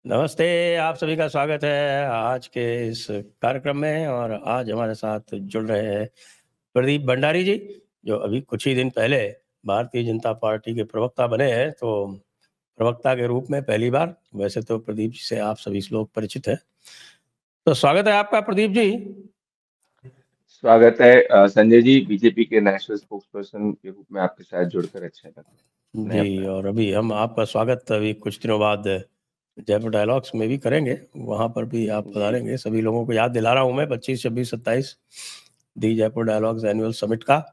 नमस्ते। आप सभी का स्वागत है आज के इस कार्यक्रम में। और आज हमारे साथ जुड़ रहे हैं प्रदीप भंडारी जी, जो अभी कुछ ही दिन पहले भारतीय जनता पार्टी के प्रवक्ता बने हैं। तो प्रवक्ता के रूप में पहली बार, वैसे तो प्रदीप जी से आप सभी लोग परिचित हैं। तो स्वागत है आपका प्रदीप जी। स्वागत है संजय जी। बीजेपी के नेशनल स्पोक्सपर्सन के रूप में आपके साथ जुड़कर अच्छा लगा। नया जी, प्रारंभ। और अभी हम आपका स्वागत अभी कुछ दिनों बाद जयपुर डायलॉग्स में भी करेंगे। वहाँ पर भी आप जी पधारेंगे। सभी लोगों को याद दिला रहा हूँ मैं 25, 26, 27 दी जयपुर डायलॉग्स एनुअल समिट का,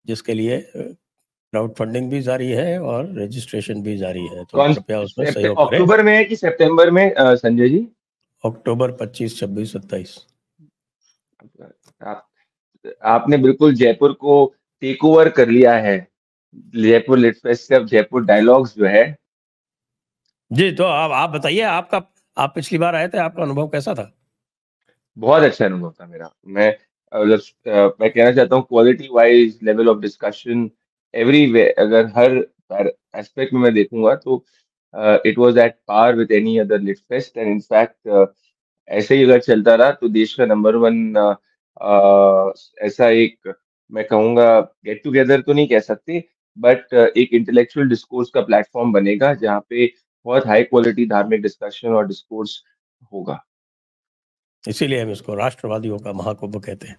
जिसके लिए क्राउड फंडिंग भी जारी है और रजिस्ट्रेशन भी जारी है। तो कौन कृपया उसमें सहयोग करें। अक्टूबर में है कि सितंबर में संजय जी? अक्टूबर 25, 26, 27। आप आपने बिल्कुल जयपुर को टेक ओवर कर लिया है। जयपुर लिट फेस्ट से अब जयपुर डायलॉग्स जो है। जी, तो आप बताइए, आप पिछली बार आए थे, आपका अनुभव कैसा था? बहुत अच्छा अनुभव था मेरा। मैं कहना चाहता हूँ quality wise, level of discussion, every way, अगर हर एस्पेक्ट में मैं देखूंगा तो it was at par with any other lit fest. And in fact ऐसे ही अगर चलता रहा तो देश का नंबर वन ऐसा एक, मैं कहूँगा, गेट टुगेदर तो नहीं कह सकते, बट एक इंटेलेक्चुअल डिस्कोर्स का प्लेटफॉर्म बनेगा जहाँ पे बहुत हाई क्वालिटी धार्मिक डिस्कशन और डिस्कोर्स होगा। इसीलिए हम इसको राष्ट्रवादियों का महाकुंभ कहते हैं।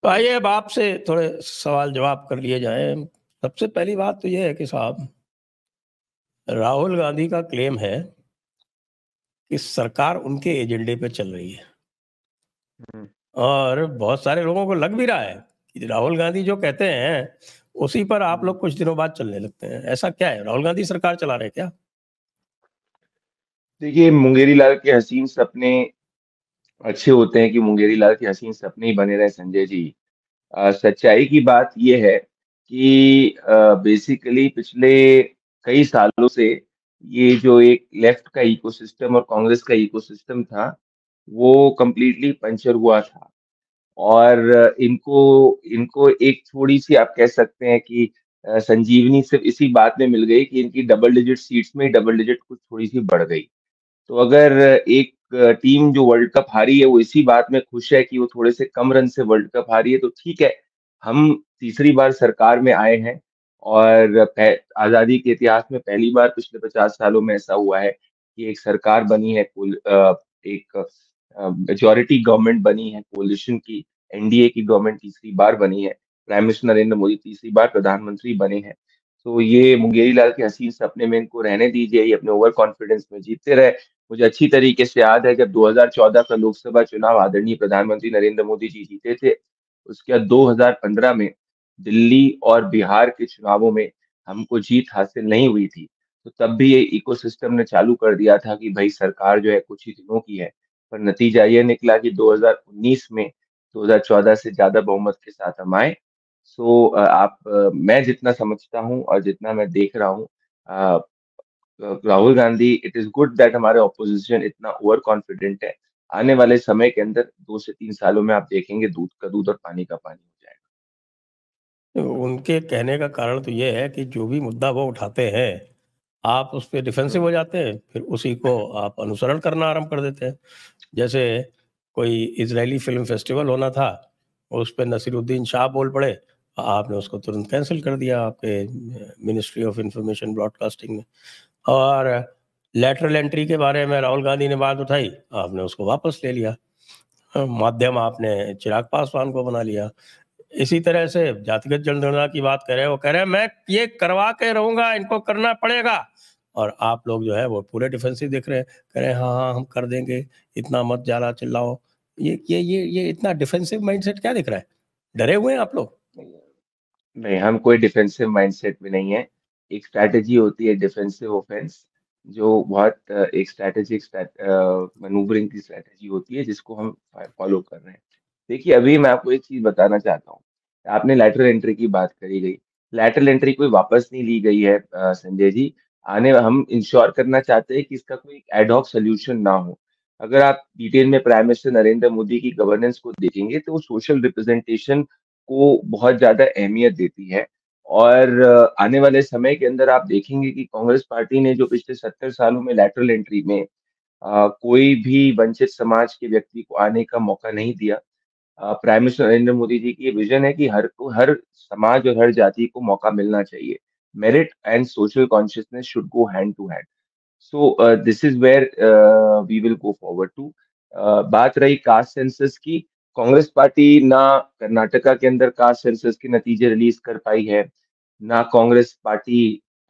तो आइए अब आपसे थोड़े सवाल जवाब कर लिए जाएं। सबसे पहली बात तो यह है कि साहब, राहुल गांधी का क्लेम है कि सरकार उनके एजेंडे पे चल रही है। हम्म। और बहुत सारे लोगों को लग भी रहा है कि राहुल गांधी जो कहते हैं उसी पर आप हम्म। लोग कुछ दिनों बाद चलने लगते हैं। ऐसा क्या है, राहुल गांधी सरकार चला रहे हैं क्या? देखिए, मुंगेरी लाल के हसीन सपने अच्छे होते हैं कि मुंगेरी लाल के हसीन सपने ही बने रहे संजय जी। सच्चाई की बात यह है कि बेसिकली पिछले कई सालों से ये जो एक लेफ्ट का इकोसिस्टम और कांग्रेस का इकोसिस्टम था, वो कंप्लीटली पंचर हुआ था। और इनको इनको एक थोड़ी सी, आप कह सकते हैं कि संजीवनी सिर्फ इसी बात में मिल गई कि इनकी डबल डिजिट सीट्स में डबल डिजिट कुछ थोड़ी सी बढ़ गई। तो अगर एक टीम जो वर्ल्ड कप हारी है वो इसी बात में खुश है कि वो थोड़े से कम रन से वर्ल्ड कप हारी है, तो ठीक है। हम तीसरी बार सरकार में आए हैं और आजादी के इतिहास में पहली बार पिछले 50 सालों में ऐसा हुआ है कि एक सरकार बनी है, एक मेजोरिटी गवर्नमेंट बनी है कोलिशन की। एनडीए की गवर्नमेंट तीसरी बार बनी है। प्राइम मिनिस्टर नरेंद्र मोदी तीसरी बार प्रधानमंत्री बने हैं। तो ये मुंगेरी लाल के हसीन सपने में इनको रहने दीजिए, ये अपने ओवर कॉन्फिडेंस में जीतते रहे। मुझे अच्छी तरीके से याद है जब 2014 का लोकसभा चुनाव आदरणीय प्रधानमंत्री नरेंद्र मोदी जी जीते थे, उसके बाद 2015 में दिल्ली और बिहार के चुनावों में हमको जीत हासिल नहीं हुई थी। तो तब भी ये इकोसिस्टम ने चालू कर दिया था कि भाई सरकार जो है कुछ ही दिनों की है। पर नतीजा ये निकला कि 2019 में 2014 से ज्यादा बहुमत के साथ हम आए। मैं जितना समझता हूँ और जितना मैं देख रहा हूँ, Rahul Gandhi, it is good that हमारे ऑपोजिशन इतना ओवर कॉन्फिडेंट है। आने वाले समय के अंदर 2 से 3 सालों में आप देखेंगे दूध का दूध और पानी का पानी हो जाएगा। तो उनके कहने का कारण तो ये है कि जो भी मुद्दा वो उठाते हैं, आप उस पर डिफेंसिव हम्म। हो जाते हैं, फिर उसी को आप अनुसरण करना आरंभ कर देते हैं। जैसे कोई इजरायली फिल्म फेस्टिवल होना था, उस पर नसीरुद्दीन शाह बोल पड़े, आपने उसको तुरंत कैंसिल कर दिया आपके मिनिस्ट्री ऑफ इंफॉर्मेशन ब्रॉडकास्टिंग ने। और लेटरल एंट्री के बारे में राहुल गांधी ने बात उठाई, आपने उसको वापस ले लिया। माध्यम आपने चिराग पासवान को बना लिया। इसी तरह से जातिगत जनगणना की बात कर रहे हैं, वो कह रहे हैं मैं ये करवा के रहूंगा, इनको करना पड़ेगा। और आप लोग जो है वो पूरे डिफेंसिव दिख रहे हैं, कह रहे हैं हाँ हाँ हम कर देंगे, इतना मत ज्यादा चिल्लाओ। ये इतना डिफेंसिव माइंडसेट क्या दिख रहा है? डरे हुए हैं आप लोग? नहीं, हम कोई डिफेंसिव माइंडसेट में नहीं है। एक स्ट्रैटेजी होती है डिफेंसिव ऑफेंस, जो बहुत एक स्ट्रैटेजिक मैनूवरिंग की स्ट्रैटेजी होती है जिसको हम फॉलो कर रहे हैं। देखिए, अभी मैं आपको एक चीज बताना चाहता हूँ। आपने लैटरल एंट्री की बात करी गई। लैटरल एंट्री कोई वापस नहीं ली गई है संजय जी। आने हम इंश्योर करना चाहते हैं कि इसका कोई एडहॉक सोल्यूशन ना हो। अगर आप डिटेल में प्राइम मिनिस्टर नरेंद्र मोदी की गवर्नेंस को देखेंगे तो वो सोशल रिप्रेजेंटेशन को बहुत ज्यादा अहमियत देती है। और आने वाले समय के अंदर आप देखेंगे कि कांग्रेस पार्टी ने जो पिछले 70 सालों में लैटरल एंट्री में कोई भी वंचित समाज के व्यक्ति को आने का मौका नहीं दिया। प्राइम मिनिस्टर नरेंद्र मोदी जी की ये विजन है कि हर समाज और हर जाति को मौका मिलना चाहिए। Merit and social consciousness should go hand to hand. So this is where we will go forward to. बात रही कास्ट सेंसस की, कांग्रेस पार्टी ना कर्नाटका के अंदर कास्ट सेंसस के नतीजे रिलीज कर पाई है, ना कांग्रेस पार्टी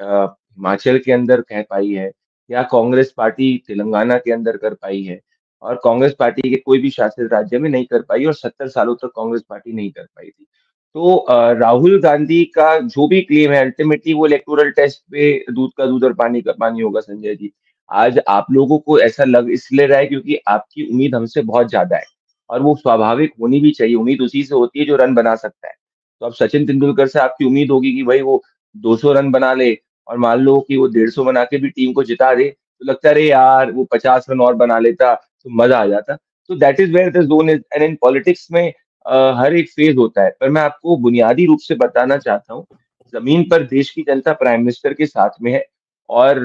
हिमाचल के अंदर कह पाई है, या कांग्रेस पार्टी तेलंगाना के अंदर कर पाई है, और कांग्रेस पार्टी के कोई भी शासित राज्य में नहीं कर पाई, और 70 सालों तक कांग्रेस पार्टी नहीं कर पाई थी। तो राहुल गांधी का जो भी क्लेम है, अल्टीमेटली वो इलेक्टोरल टेस्ट पे दूध का दूध और पानी का पानी होगा संजय जी। आज आप लोगों को ऐसा लग इसलिए रहा है क्योंकि आपकी उम्मीद हमसे बहुत ज्यादा है, और वो स्वाभाविक होनी भी चाहिए। उम्मीद उसी से होती है जो रन बना सकता है। तो अब सचिन तेंदुलकर से आपकी उम्मीद होगी कि भाई वो 200 रन बना ले, और मान लो कि वो 150 बना के भी टीम को जिता दे, तो लगता है अरे यार वो 50 रन और बना लेता तो मजा आ जाता। तो that is where the zone is, and in politics में हर एक फेज होता है। पर मैं आपको बुनियादी रूप से बताना चाहता हूँ, जमीन पर देश की जनता प्राइम मिनिस्टर के साथ में है, और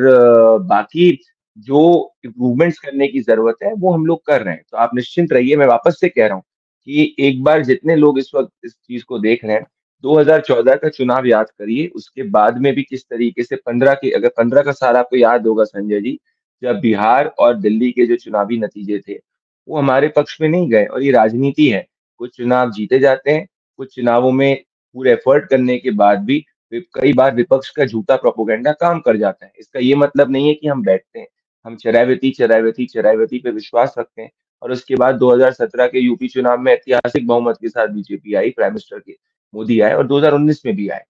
बाकी जो इम्प्रूवमेंट्स करने की जरूरत है वो हम लोग कर रहे हैं। तो आप निश्चिंत रहिए, मैं वापस से कह रहा हूँ कि एक बार जितने लोग इस वक्त इस चीज को देख रहे हैं, 2014 का चुनाव याद करिए, उसके बाद में भी किस तरीके से 15 के, अगर 15 का साल आपको याद होगा संजय जी, जब बिहार और दिल्ली के जो चुनावी नतीजे थे वो हमारे पक्ष में नहीं गए। और ये राजनीति है, कुछ चुनाव जीते जाते हैं, कुछ चुनावों में पूरे एफर्ट करने के बाद भी कई बार विपक्ष का झूठा प्रोपोगंडा काम कर जाता है। इसका ये मतलब नहीं है कि हम बैठते हैं, हम चराइवती चराइवती चराइवती पे विश्वास रखते हैं। और उसके बाद 2017 के यूपी चुनाव में ऐतिहासिक बहुमत के साथ बीजेपी आई, प्राइम मिनिस्टर के मोदी आए, और 2019 में भी आए।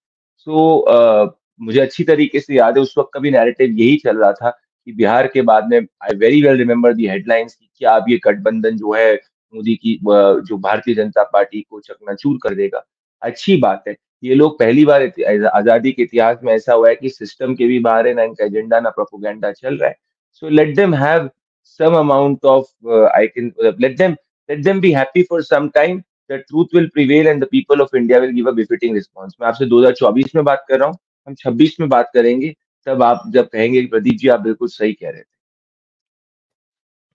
मुझे अच्छी तरीके से याद है उस वक्त का भी नैरेटिव यही चल रहा था कि बिहार के बाद में, I very well remember the headlines, कि क्या अब ये गठबंधन जो है मोदी की जो भारतीय जनता पार्टी को चकनाचूर कर देगा। अच्छी बात है, ये लोग पहली बार आजादी के इतिहास में ऐसा हुआ है कि सिस्टम के भी बाहर है, ना इनका एजेंडा ना प्रोपोगंडा चल रहा है। So let them have some amount of I can let them be happy for some time. The truth will prevail and the people of India will give a befitting response. मैं आपसे 2024 में बात कर रहा हूँ, हम 26 में बात करेंगे, तब आप जब कहेंगे कि प्रदीप जी आप बिल्कुल सही कह रहे थे।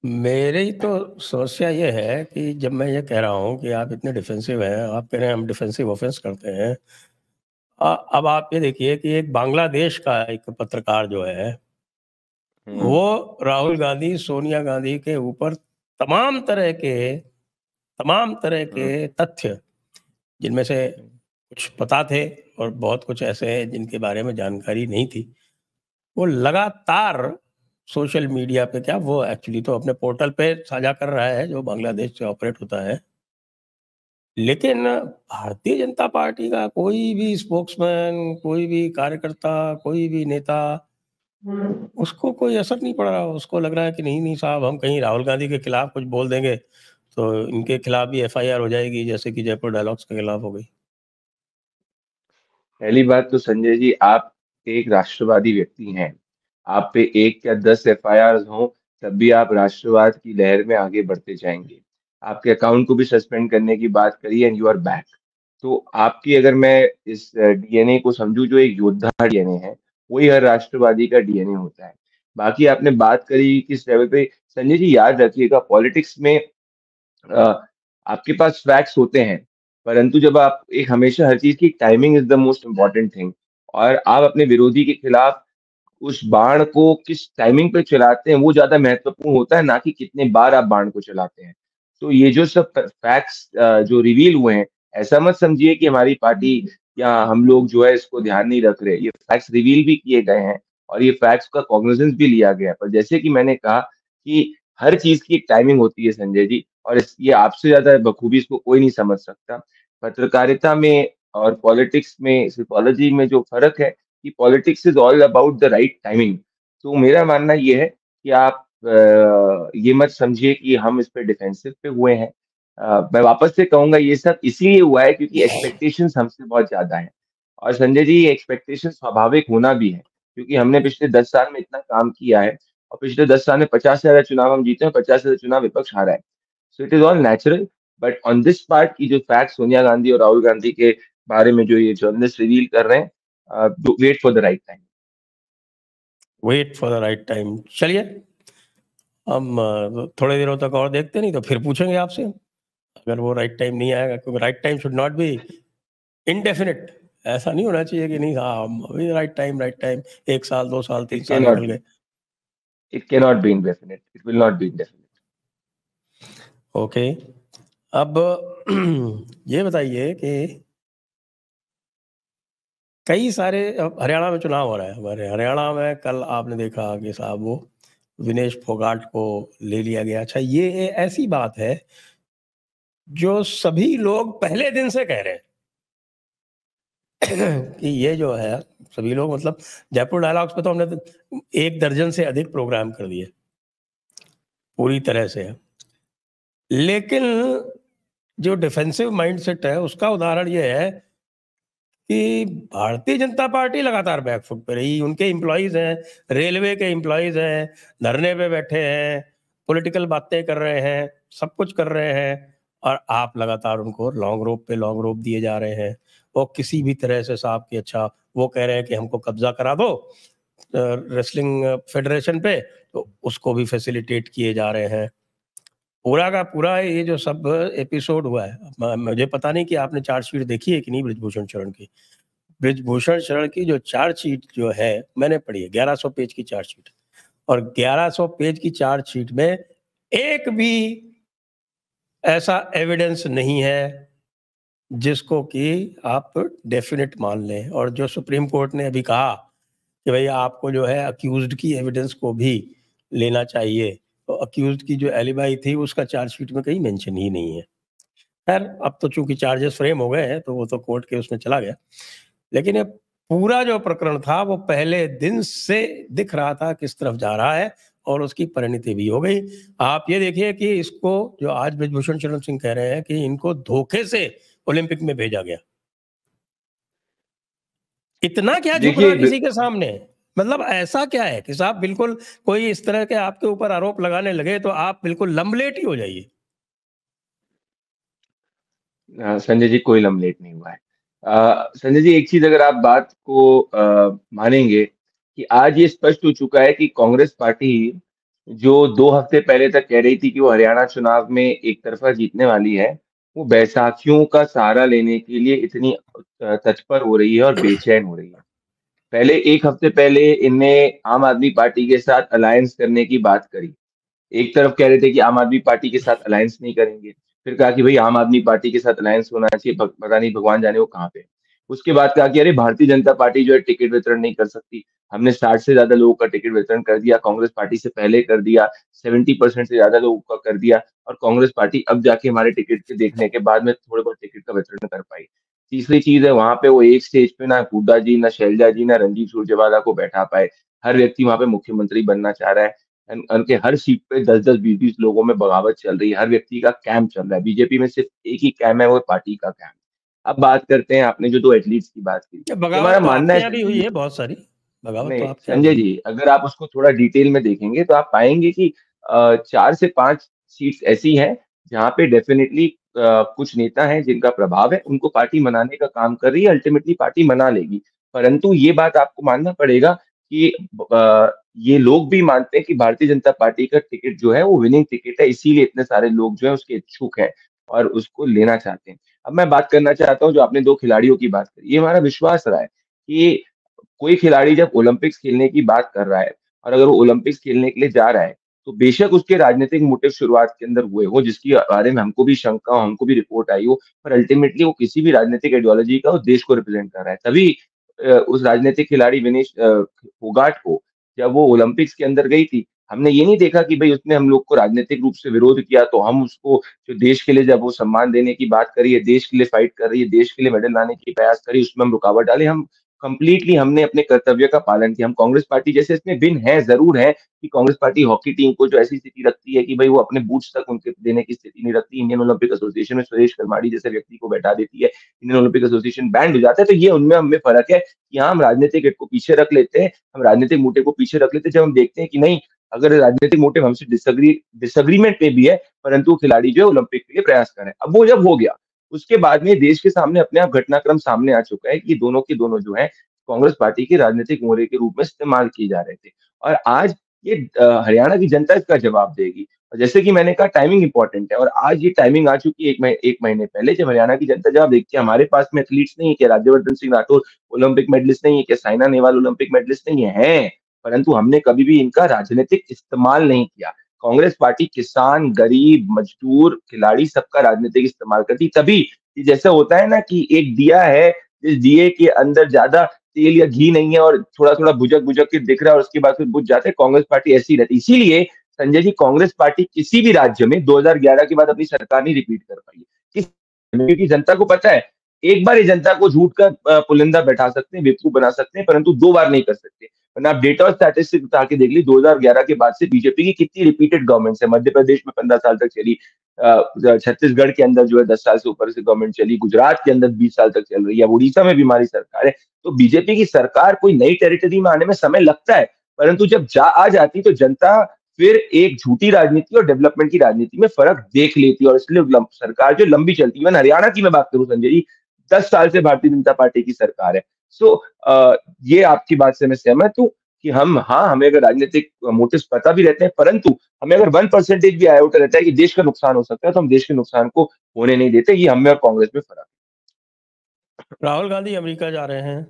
मेरी तो समस्या ये है कि जब मैं ये कह रहा हूँ कि आप इतने डिफेंसिव हैं, आप कह रहे हैं हम डिफेंसिव ऑफेंस करते हैं। अब आप ये देखिए कि एक बांग्लादेश का एक पत्रकार जो है, वो राहुल गांधी, सोनिया गांधी के ऊपर तमाम तरह के तथ्य, जिनमें से कुछ पता थे और बहुत कुछ ऐसे हैं जिनके बारे में जानकारी नहीं थी, वो लगातार सोशल मीडिया पे, क्या वो एक्चुअली तो अपने पोर्टल पे साझा कर रहा है जो बांग्लादेश से ऑपरेट होता है। लेकिन भारतीय जनता पार्टी का कोई भी स्पोक्समैन, कोई भी कार्यकर्ता, कोई भी नेता, उसको कोई असर नहीं पड़ रहा। उसको लग रहा है कि नहीं साहब, हम कहीं राहुल गांधी के खिलाफ कुछ बोल देंगे तो इनके खिलाफ भी एफआईआर हो जाएगी, जैसे कि जयपुर डायलॉग्स के खिलाफ हो गई। पहली बात तो संजय जी, आप एक राष्ट्रवादी व्यक्ति हैं। आप पे 1 या 10 एफआईआर हों, तब भी आप राष्ट्रवाद की लहर में आगे बढ़ते जाएंगे। आपके अकाउंट को भी सस्पेंड करने की बात करी, एंड यू आर बैक। तो आपकी, अगर मैं इस डीएनए को समझूं जो एक योद्धा डीएनए है, वही हर राष्ट्रवादी का डीएनए होता है। बाकी आपने बात करी किस लेवल पे, संजय जी याद रखिएगा, पॉलिटिक्स में आपके पास फैक्ट्स होते हैं, परंतु जब आप एक, हमेशा हर चीज की timing is the most important thing. और आप अपने विरोधी के खिलाफ उस बाण को किस टाइमिंग पे चलाते हैं वो ज्यादा महत्वपूर्ण होता है, ना कि कितने बार आप बाण को चलाते हैं। तो ये जो सब फैक्ट्स जो रिवील हुए हैं, ऐसा मत समझिए कि हमारी पार्टी या हम लोग जो है इसको ध्यान नहीं रख रहे। ये फैक्ट्स रिवील भी किए गए हैं, और ये फैक्ट्स का कॉग्निजेंस भी लिया गया है। पर जैसे कि मैंने कहा कि हर चीज की एक टाइमिंग होती है संजय जी, और ये आपसे ज्यादा बखूबी इसको कोई नहीं समझ सकता। पत्रकारिता में और पॉलिटिक्स में, सिर्फोलॉजी में जो फर्क है कि politics is all about the right timing. तो मेरा मानना ये है कि आप ये मत समझिए कि हम इस पे डिफेंसिव पे हुए हैं। मैं वापस से कहूंगा ये सब इसलिए हुआ है क्योंकि एक्सपेक्टेशंस हमसे बहुत ज्यादा है। और संजय जी, ये एक्सपेक्टेशन स्वाभाविक होना भी है, क्योंकि हमने पिछले 10 साल में इतना काम किया है, और पिछले 10 साल में 50 से ज्यादा चुनाव हम जीते हैं, 50 से ज्यादा चुनाव विपक्ष हारा है। So it is all natural. But on this part की जो फैक्ट सोनिया गांधी और राहुल गांधी के बारे में जो ये जर्नलिस्ट रिवील कर रहे हैं, wait for the right time. Wait for the right time. चलिए, हम थोड़े दिनों तक और देखते नहीं तो फिर पूछेंगे आपसे, अगर वो राइट टाइम नहीं आएगा, क्योंकि right time should not be indefinite. ऐसा नहीं होना चाहिए कि नहीं अभी राइट टाइम, 1 साल 2 साल 3 It साल cannot निकल be. गए। It cannot be indefinite. It will not be indefinite. Okay, अब ये बताइए कि कई सारे, अब हरियाणा में चुनाव हो रहा है हमारे हरियाणा में, कल आपने देखा कि साहब वो विनेश फोगाट को ले लिया गया। अच्छा, ये ऐसी बात है जो सभी लोग पहले दिन से कह रहे हैं कि ये जो है, सभी लोग मतलब जयपुर डायलॉग्स पे तो हमने 1 दर्जन से अधिक प्रोग्राम कर दिए पूरी तरह से। लेकिन जो डिफेंसिव माइंडसेट है उसका उदाहरण ये है कि भारतीय जनता पार्टी लगातार बैकफुट पे रही। उनके एम्प्लॉइज हैं, रेलवे के एम्प्लॉइज हैं, धरने पे बैठे हैं, पॉलिटिकल बातें कर रहे हैं, सब कुछ कर रहे हैं, और आप लगातार उनको लॉन्ग रोप पे लॉन्ग रोप दिए जा रहे हैं। और किसी भी तरह से साहब की, अच्छा वो कह रहे हैं कि हमको कब्जा करा दो रेसलिंग फेडरेशन पे, तो उसको भी फैसिलिटेट किए जा रहे हैं। पूरा का पूरा ये जो सब एपिसोड हुआ है, मुझे पता नहीं कि आपने चार्जशीट देखी है कि नहीं बृजभूषण शरण की। बृजभूषण शरण की जो चार्जशीट जो है मैंने पढ़ी है, 1100 पेज की चार्जशीट, और 1100 पेज की चार्जशीट में एक भी ऐसा एविडेंस नहीं है जिसको कि आप डेफिनेट मान लें। और जो सुप्रीम कोर्ट ने अभी कहा कि भाई आपको जो है अक्यूज्ड की एविडेंस को भी लेना चाहिए, तो अक्यूज्ड की जो एलिबाई थी उसका चार्जशीट में कहीं मेंशन ही नहीं है। खैर, अब तो चूंकि चार्जेस फ्रेम हो गए हैं तो वो तो कोर्ट के उसमें चला गया, लेकिन ये पूरा जो प्रकरण था वो पहले दिन से दिख रहा था किस तरफ जा रहा है, और उसकी परिणति भी हो गई। आप ये देखिए कि इसको, जो आज बृजभूषण शरण सिंह कह रहे हैं कि इनको धोखे से ओलंपिक में भेजा गया, इतना क्या झुकना देखिए, किसी के सामने? मतलब ऐसा क्या है कि साहब बिल्कुल कोई इस तरह के आपके ऊपर आरोप लगाने लगे तो आप बिल्कुल लंबलेट ही हो जाइए। संजय जी, कोई लमलेट नहीं हुआ है। संजय जी, एक चीज अगर आप बात को मानेंगे कि आज ये स्पष्ट हो चुका है कि कांग्रेस पार्टी जो 2 हफ्ते पहले तक कह रही थी कि वो हरियाणा चुनाव में एक तरफा जीतने वाली है, वो बैसाखियों का सहारा लेने के लिए इतनी तत्पर हो रही है और बेचैन हो रही है। पहले 1 हफ्ते पहले इनने आम आदमी पार्टी के साथ अलायंस करने की बात करी। एक तरफ कह रहे थे कि आम आदमी पार्टी के साथ अलायंस नहीं करेंगे, फिर कहा कि भाई आम आदमी पार्टी के साथ अलायंस होना चाहिए, पता नहीं भगवान जाने वो कहाँ पे। उसके बाद कहा कि अरे भारतीय जनता पार्टी जो है टिकट वितरण नहीं कर सकती, हमने 60 से ज्यादा लोगों का टिकट वितरण कर दिया, कांग्रेस पार्टी से पहले कर दिया, 70% से ज्यादा लोगों का कर दिया, और कांग्रेस पार्टी अब जाके हमारे टिकट के देखने के बाद में थोड़े बहुत टिकट का वितरण कर पाई। तीसरी चीज है, वहां पे वो एक स्टेज पे ना हुड्डा जी, ना शैलजा जी, ना रणदीप सुरजेवाला को बैठा पाए। हर व्यक्ति वहां पे मुख्यमंत्री बनना चाह रहा है। उनके हर सीट पे 10-10 20-20 लोगों में बगावत चल रही है, हर व्यक्ति का कैंप चल रहा है। बीजेपी में सिर्फ एक ही कैंप है, वो पार्टी का कैंप। अब बात करते हैं, आपने जो 2 एथलीट्स की बात की, ये बगावत हमारा तो मानना आपके है यहाँ भी संजय हुई जी। है बहुत सारी, बगावत तो नहीं आपके यहाँ भी संजय हुई। जी, अगर आप उसको थोड़ा डिटेल में देखेंगे तो आप पाएंगे कि 4 से 5 सीट्स ऐसी हैं जहाँ पे डेफिनेटली कुछ नेता हैं जिनका प्रभाव है, उनको पार्टी मनाने का काम कर रही है, अल्टीमेटली पार्टी मना लेगी। परंतु ये बात आपको मानना पड़ेगा कि ये लोग भी मानते हैं कि भारतीय जनता पार्टी का टिकट जो है वो विनिंग टिकट है, इसीलिए इतने सारे लोग जो है उसके इच्छुक हैं और उसको लेना चाहते हैं। अब मैं बात करना चाहता हूँ, जो आपने 2 खिलाड़ियों की बात करी, ये हमारा विश्वास रहा है कि कोई खिलाड़ी जब ओलंपिक्स खेलने की बात कर रहा है और अगर वो ओलंपिक्स खेलने के लिए जा रहा है, तो बेशक उसके राजनीतिक मोटिव शुरुआत के अंदर हुए हो, जिसकी बारे में हमको भी शंका हो, हमको भी रिपोर्ट आई हो, पर अल्टीमेटली वो किसी भी राजनीतिक आइडियोलॉजी का, वो देश को रिप्रेजेंट कर रहा है। तभी उस राजनीतिक खिलाड़ी विनेश फोगाट को जब वो ओलंपिक्स के अंदर गई थी, हमने ये नहीं देखा कि भई उसने हम लोग को राजनीतिक रूप से विरोध किया, तो हम उसको जो देश के लिए जब वो सम्मान देने की बात करी है, देश के लिए फाइट कर रही है, देश के लिए मेडल लाने की प्रयास करी, उसमें हम रुकावट डाले। हम कंप्लीटली हमने अपने कर्तव्य का पालन किया। हम कांग्रेस पार्टी जैसे इसमें भिन्न है, ज़रूर है कि कांग्रेस पार्टी हॉकी टीम को जो ऐसी स्थिति रखती है कि भई वो अपने बूट्स तक उनके देने की स्थिति नहीं रखती। इंडियन ओलंपिक एसोसिएशन में सुरेश करमाड़ी जैसे व्यक्ति को बैठा देती है। इंडियन ओलंपिक एसोसिएशन बैंड हो जाता है। तो ये उनमें हमें फ़र्क है कि हाँ, हम राजनीतिक हित को पीछे रख लेते हैं, हम राजनीतिक मोटिव को पीछे रख लेते हैं, जब हम देखते हैं कि नहीं, अगर राजनीतिक मोटिव हमसे डिसएग्रीमेंट में भी है, परंतु वो खिलाड़ी जो है ओलंपिक के लिए प्रयास कर रहे हैं। अब वो जब हो गया, उसके बाद में देश के सामने अपने आप घटनाक्रम सामने आ चुका है कि दोनों के दोनों जो है कांग्रेस पार्टी के राजनीतिक मोहरे के रूप में इस्तेमाल किए जा रहे थे। और आज ये हरियाणा की जनता इसका जवाब देगी। और जैसे कि मैंने कहा, टाइमिंग इंपॉर्टेंट है, और आज ये टाइमिंग आ चुकी है 1 महीने पहले, जब हरियाणा की जनता जवाब देगी कि हमारे पास में एथलीट्स नहीं है क्या, राज्यवर्धन सिंह राठौर ओलंपिक मेडलिस्ट नहीं है क्या, साइना नेहवाल ओलंपिक मेडलिस्ट नहीं है, हैं, परंतु हमने कभी भी इनका राजनीतिक इस्तेमाल नहीं किया। कांग्रेस पार्टी किसान, गरीब, मजदूर, खिलाड़ी सबका राजनीतिक इस्तेमाल करती, तभी कि जैसा होता है ना कि एक दिया है, जिस दिए के अंदर ज्यादा तेल या घी नहीं है और थोड़ा-थोड़ा बुझक-बुझक के दिख रहा है और उसके बाद फिर बुझ जाता है, कांग्रेस पार्टी ऐसी रहती है। इसीलिए संजय जी, कांग्रेस पार्टी किसी भी राज्य में 2011 के बाद अपनी सरकार नहीं रिपीट कर पाई है। किस क्योंकि जनता को पता है, एक बार ये जनता को झूठ का पुलिंदा बैठा सकते हैं, बेवकूफ बना सकते हैं, परंतु 2 बार नहीं कर सकते। वरना आप डेटा और स्टैटिस्टिक्स उठा के देख लीजिए, 2011 के बाद से बीजेपी की कितनी रिपीटेड गवर्नमेंट्स है। मध्य प्रदेश में 15 साल तक चली, छत्तीसगढ़ के अंदर जो है 10 साल से ऊपर से गवर्नमेंट चली, गुजरात के अंदर 20 साल तक चल रही है, उड़ीसा में भी हमारी सरकार है। तो बीजेपी की सरकार कोई नई टेरिटरी में आने में समय लगता है, परंतु जब आ जाती तो जनता फिर एक झूठी राजनीति और डेवलपमेंट की राजनीति में फर्क देख लेती है, और इसलिए सरकार जो लंबी चलती है। हरियाणा की मैं बात करूं संजय जी, 10 साल से भारतीय जनता पार्टी की सरकार है। सो ये आपकी बात से मैं सहमत हूँ कि हाँ, हमें अगर राजनीतिक मोटिव्स पता भी रहते हैं, परंतु हमें अगर 1% भी आयोटा रहता है कि देश का नुकसान हो सकता है, तो हम देश के नुकसान को होने नहीं देते। ये हमें और कांग्रेस में फर्क है। राहुल गांधी अमेरिका जा रहे हैं।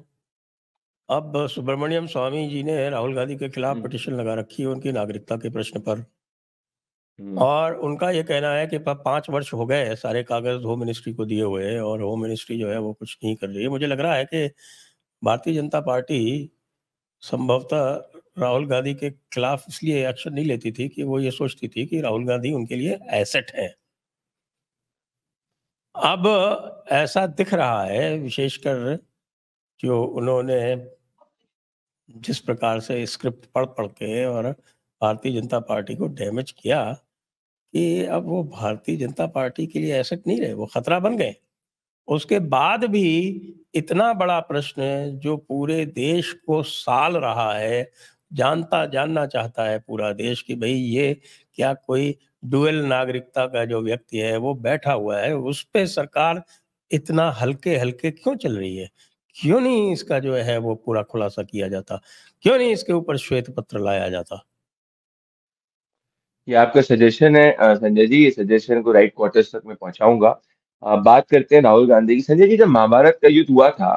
अब सुब्रमण्यम स्वामी जी ने राहुल गांधी के खिलाफ पिटीशन लगा रखी है उनकी नागरिकता के प्रश्न पर, और उनका ये कहना है कि 5 वर्ष हो गए सारे कागज होम मिनिस्ट्री को दिए हुए, और होम मिनिस्ट्री जो है वो कुछ नहीं कर रही है। मुझे लग रहा है कि भारतीय जनता पार्टी संभवतः राहुल गांधी के खिलाफ इसलिए एक्शन नहीं लेती थी कि वो ये सोचती थी कि राहुल गांधी उनके लिए एसेट है। अब ऐसा दिख रहा है, विशेषकर जो उन्होंने जिस प्रकार से स्क्रिप्ट पढ़ के और भारतीय जनता पार्टी को डैमेज किया, कि अब वो भारतीय जनता पार्टी के लिए एसेट नहीं रहे, वो खतरा बन गए। उसके बाद भी इतना बड़ा प्रश्न जो पूरे देश को साल रहा है, जानना चाहता है पूरा देश कि भई ये क्या कोई डुअल नागरिकता का जो व्यक्ति है वो बैठा हुआ है, उस पे सरकार इतना हल्के-हल्के क्यों चल रही है? क्यों नहीं इसका जो है वो पूरा खुलासा किया जाता? क्यों नहीं इसके ऊपर श्वेत पत्र लाया जाता? ये आपका सजेशन है संजय जी, ये सजेशन को राइट क्वार्टर्स तक मैं पहुंचाऊंगा। बात करते हैं राहुल गांधी की। संजय जी, जब महाभारत का युद्ध हुआ था,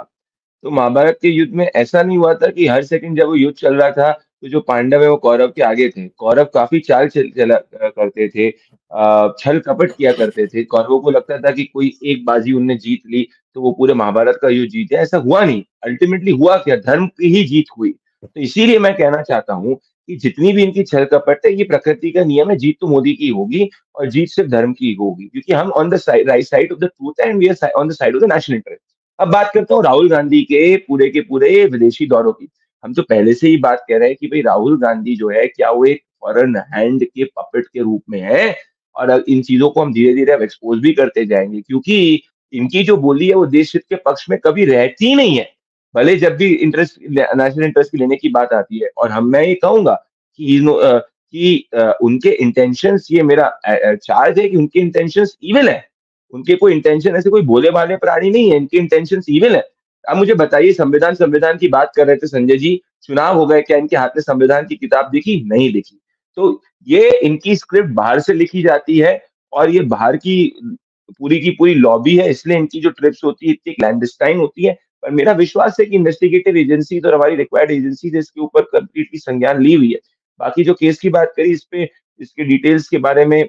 तो महाभारत के युद्ध में ऐसा नहीं हुआ था कि हर सेकंड जब वो युद्ध चल रहा था तो जो पांडव है वो कौरव के आगे थे। कौरव काफी चाल चला करते थे, छल कपट किया करते थे। कौरवों को लगता था कि कोई एक बाजी उनने जीत ली तो वो पूरे महाभारत का युद्ध जीते। ऐसा हुआ नहीं। अल्टीमेटली हुआ क्या, धर्म की ही जीत हुई। तो इसीलिए मैं कहना चाहता हूँ कि जितनी भी इनकी छल कपट है, ये प्रकृति का नियम है, जीत तो मोदी की होगी और जीत सिर्फ धर्म की होगी, क्योंकि हम on the right side of the truth and we are on the side of the national interest. अब बात करता हूँ राहुल गांधी के पूरे विदेशी दौरों की। हम तो पहले से ही बात कह रहे हैं कि भाई राहुल गांधी जो है, क्या वो एक फॉरेन हैंड के पपेट के रूप में है, और इन चीजों को हम धीरे धीरे अब एक्सपोज भी करते जाएंगे, क्योंकि इनकी जो बोली है वो देश हित के पक्ष में कभी रहती ही नहीं है। भले जब भी इंटरेस्ट, नेशनल इंटरेस्ट की लेने की बात आती है, और मैं ये कहूंगा कि उनके इंटेंशंस, ये मेरा चार्ज है कि उनके इंटेंशंस इविल है। उनके कोई इंटेंशन ऐसे कोई भोले भाले प्राणी नहीं है, इनके इंटेंशंस इविल है। अब मुझे बताइए, संविधान संविधान की बात कर रहे थे संजय जी, चुनाव हो गए, क्या इनके हाथ में संविधान की किताब दिखी? नहीं दिखी। तो ये इनकी स्क्रिप्ट बाहर से लिखी जाती है, और ये बाहर की पूरी लॉबी है, इसलिए इनकी जो ट्रिप्स होती है इतनी क्लैंडस्टाइन होती है। पर मेरा विश्वास है कि इन्वेस्टिगेटिव एजेंसीज और हमारी रिक्वायर्ड एजेंसीज इसके ऊपर कंप्लीटली संज्ञान ली हुई है। बाकी जो केस की बात करी, इस पे इसके डिटेल्स के बारे में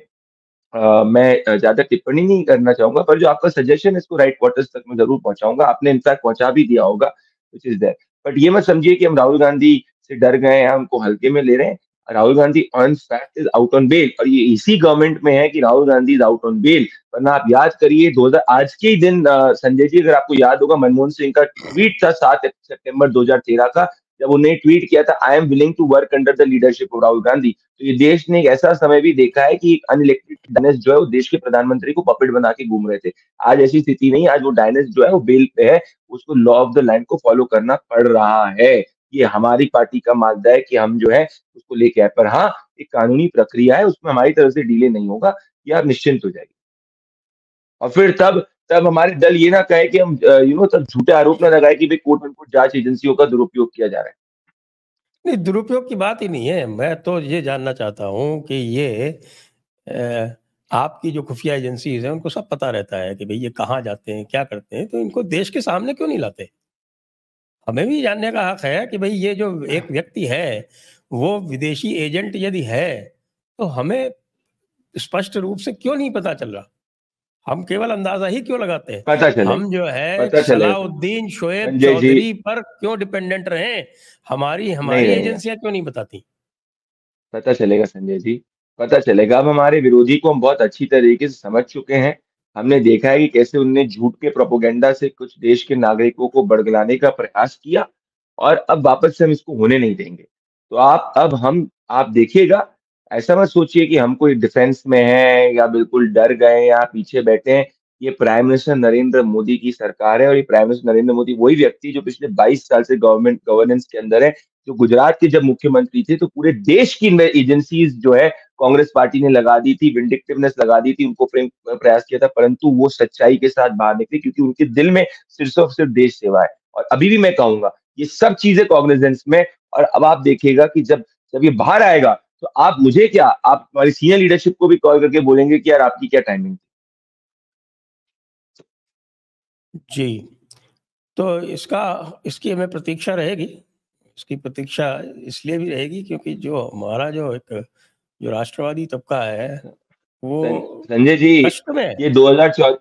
मैं ज़्यादा टिप्पणी नहीं करना चाहूँगा, पर जो आपका सजेशन है इसको राइट क्वार्टर्स तक मैं ज़रूर पहुँचाऊँगा। आपने इनफैक्ट पहुँचा भी दिया होगा, व्हिच इज़ देयर। बट ये मत समझिए कि हम राहुल गांधी से डर गए हैं, उनको हल्के में ले रहे हैं। Rahul Gandhi on fact is out on bail, और ये इसी गवर्नमेंट में है कि Rahul Gandhi is out on bail. वरना आप याद करिए, 2000 आज के ही दिन संजय जी, अगर आपको याद होगा, मनमोहन सिंह का ट्वीट था 7 सितंबर 2013 का, जब उन्होंने ट्वीट किया था, I am willing to work under the leadership of Rahul Gandhi. तो ये देश ने एक ऐसा समय भी देखा है कि एक अनइलेक्टेड डायनेस्ट जो है वो देश के प्रधानमंत्री को पपेट बना के घूम रहे थे। आज ऐसी स्थिति नहीं, आज वो डायनेस्ट जो है वो बेल पे है, उसको लॉ ऑफ द लैंड को फॉलो करना पड़ रहा है। ये हमारी पार्टी का मानना है कि हम जो है उसको लेके आए, पर हाँ, एक कानूनी प्रक्रिया है, उसमें हमारी तरफ से डिले नहीं होगा, ये आप निश्चिंत हो जाइए। और फिर तब तब हमारे दल ये ना कहे कि हम तब झूठे आरोप ना लगाए कि भाई कोर्ट एंड कोर्ट जांच एजेंसियों का दुरुपयोग किया जा रहा है। नहीं, दुरुपयोग की बात ही नहीं है। मैं तो ये जानना चाहता हूँ कि ये आपकी जो खुफिया एजेंसीज़ हैं, उनको सब पता रहता है कि भई ये कहाँ जाते हैं, क्या करते हैं, तो इनको देश के सामने क्यों नहीं लाते? हमें भी जानने का हक है कि भई ये जो एक व्यक्ति है, वो विदेशी एजेंट यदि है, तो हमें स्पष्ट रूप से क्यों नहीं पता चल रहा? हम केवल अंदाज़ा ही क्यों लगाते हैं? पता चलेगा, हम जो है पता चलेगा सलाउद्दीन शोएब संजय जी। चौधरी पर क्यों डिपेंडेंट रहें? हमारी नहीं हमारी रहेगा, एजेंसियाँ क्यों नहीं बताती? पता चलेगा संजय जी, पता चलेगा। अब हमारे विरोधी को हम बहुत अच्छी तरीके से समझ चुके हैं। हमने देखा है कि कैसे उनने झूठ के प्रोपेगेंडा से कुछ देश के नागरिकों को बरगलाने का प्रयास किया और अब वापस से हम इसको होने नहीं देंगे। तो आप देखिएगा, ऐसा मत सोचिए कि हम कोई डिफेंस में हैं या बिल्कुल डर गए या पीछे बैठे हैं। ये प्राइम मिनिस्टर नरेंद्र मोदी की सरकार है और ये प्राइम मिनिस्टर नरेंद्र मोदी वही व्यक्ति जो पिछले 22 साल से गवर्नेंस के अंदर है। जो गुजरात के जब मुख्यमंत्री थे तो पूरे देश की एजेंसीज जो है कांग्रेस पार्टी ने लगा दी थी, विंडिक्टिवनेस लगा दी थी, उनको प्रयास किया था, परंतु वो सच्चाई के साथ बाहर निकले क्योंकि उनके दिल में सिर्फ और सिर्फ देश सेवा है। और अभी भी मैं कहूंगा ये सब चीजें कॉग्निजेंस में। और अब आप देखिएगा कि जब जब ये बाहर आएगा तो आप मुझे क्या, आप हमारी सीनियर लीडरशिप को भी कॉल करके बोलेंगे कि यार आपकी क्या टाइमिंग। जी, तो इसकी हमें प्रतीक्षा रहेगी। इसकी प्रतीक्षा इसलिए भी रहेगी क्योंकि जो हमारा जो राष्ट्रवादी तबका है, वो संजय जी, कष्ट में है। ये 2014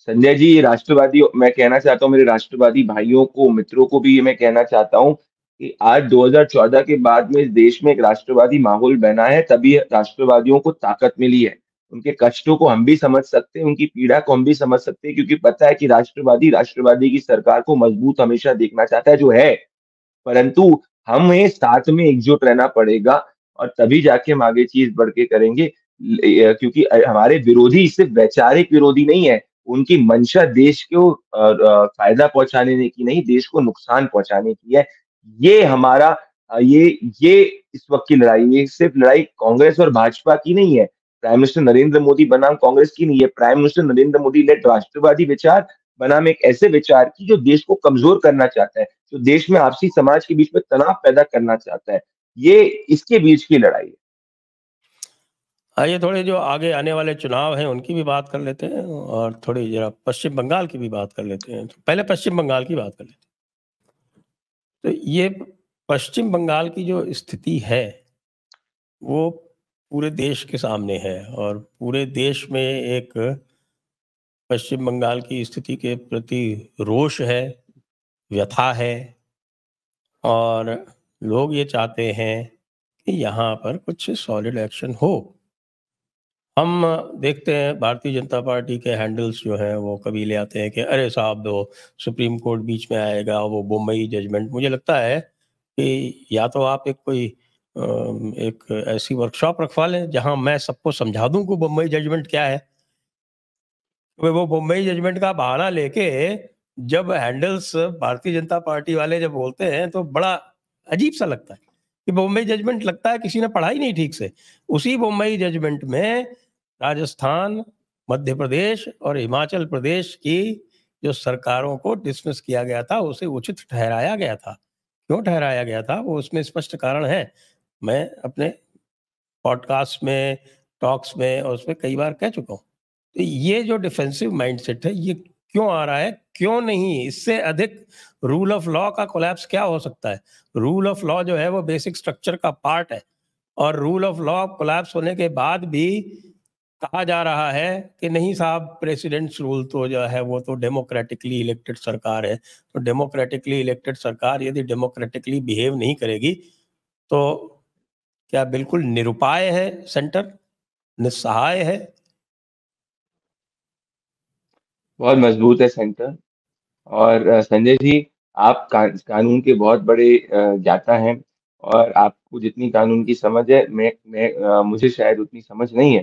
संजय जी, ये राष्ट्रवादी मैं कहना चाहता हूँ मेरे राष्ट्रवादी भाइयों को, मित्रों को भी ये मैं कहना चाहता हूँ कि आज 2014 के बाद में इस देश में एक राष्ट्रवादी माहौल बना है, तभी राष्ट्रवादियों को ताकत मिली है। उनके कष्टों को हम भी समझ सकते हैं, उनकी पीड़ा को हम भी समझ सकते हैं, क्योंकि पता है कि राष्ट्रवादी की सरकार को मजबूत हमेशा देखना चाहता है, जो है। परंतु हमें साथ में एकजुट रहना पड़ेगा और तभी जाके हम आगे चीज़ बढ़ के करेंगे। क्योंकि हमारे विरोधी सिर्फ़ वैचारिक विरोधी नहीं है, उनकी मंशा देश को फ़ायदा पहुँचाने की नहीं, देश को नुकसान पहुँचाने की है। ये हमारा ये इस वक़्त की लड़ाई, ये सिर्फ़ लड़ाई कांग्रेस और भाजपा की नहीं है। प्राइम मिनिस्टर नरेंद्र मोदी बनाम कांग्रेस की नहीं है, prime minister Narendra Modi led राष्ट्रवादी विचार बनाम एक ऐसे विचार की जो देश को कमज़ोर करना चाहता है। जो देश में आपसी समाज के बीच में तनाव पैदा करना चाहता है। ये इसके बीच की लड़ाई है। आइए थोड़े जो आगे आने वाले चुनाव हैं, उनकी भी बात कर लेते हैं और थोड़ी ज़रा पश्चिम बंगाल की भी बात कर लेते हैं। तो पहले पश्चिम बंगाल की बात कर लेते हैं। तो ये पश्चिम बंगाल की जो स्थिति है, वो पूरे देश के सामने है और पूरे देश में एक पश्चिम बंगाल की स्थिति के प्रति रोष है, व्यथा है और लोग ये चाहते हैं कि यहाँ पर कुछ सॉलिड एक्शन हो। हम देखते हैं भारतीय जनता पार्टी के हैंडल्स जो हैं वो कभी ले आते हैं कि अरे साहब वो सुप्रीम कोर्ट बीच में आएगा, वो बम्बई जजमेंट। मुझे लगता है कि या तो आप एक ऐसी वर्कशॉप रखवा लें जहां मैं सबको समझा दूं कि बम्बई जजमेंट क्या है। वो बम्बई जजमेंट का बहाना लेके जब हैंडल्स भारतीय जनता पार्टी वाले जब बोलते हैं तो बड़ा अजीब सा लगता है कि बम्बई जजमेंट लगता है किसी ने पढ़ा ही नहीं ठीक से। उसी बम्बई जजमेंट में राजस्थान, मध्य प्रदेश और हिमाचल प्रदेश की जो सरकारों को डिसमिस किया गया था, उसे उचित ठहराया गया था। क्यों ठहराया गया था, वो उसमें स्पष्ट कारण है। मैं अपने पॉडकास्ट में, टॉक्स में और उसमें कई बार कह चुका हूँ। तो ये जो डिफेंसिव माइंडसेट है, ये क्यों आ रहा है? क्यों नहीं? इससे अधिक रूल ऑफ लॉ का कोलैप्स क्या हो सकता है? रूल ऑफ लॉ जो है वो बेसिक स्ट्रक्चर का पार्ट है और रूल ऑफ लॉ कोलैप्स होने के बाद भी कहा जा रहा है कि नहीं साहब, प्रेसिडेंट्स रूल तो जो है वो तो डेमोक्रेटिकली इलेक्टेड सरकार है। तो डेमोक्रेटिकली इलेक्टेड सरकार यदि डेमोक्रेटिकली बिहेव नहीं करेगी, तो क्या बिल्कुल निरुपाय है सेंटर? निस्सहाय है? बहुत मजबूत है सेंटर। और संजय जी, आप कानून के बहुत बड़े ज्ञाता हैं और आपको जितनी कानून की समझ है, मुझे शायद उतनी समझ नहीं है।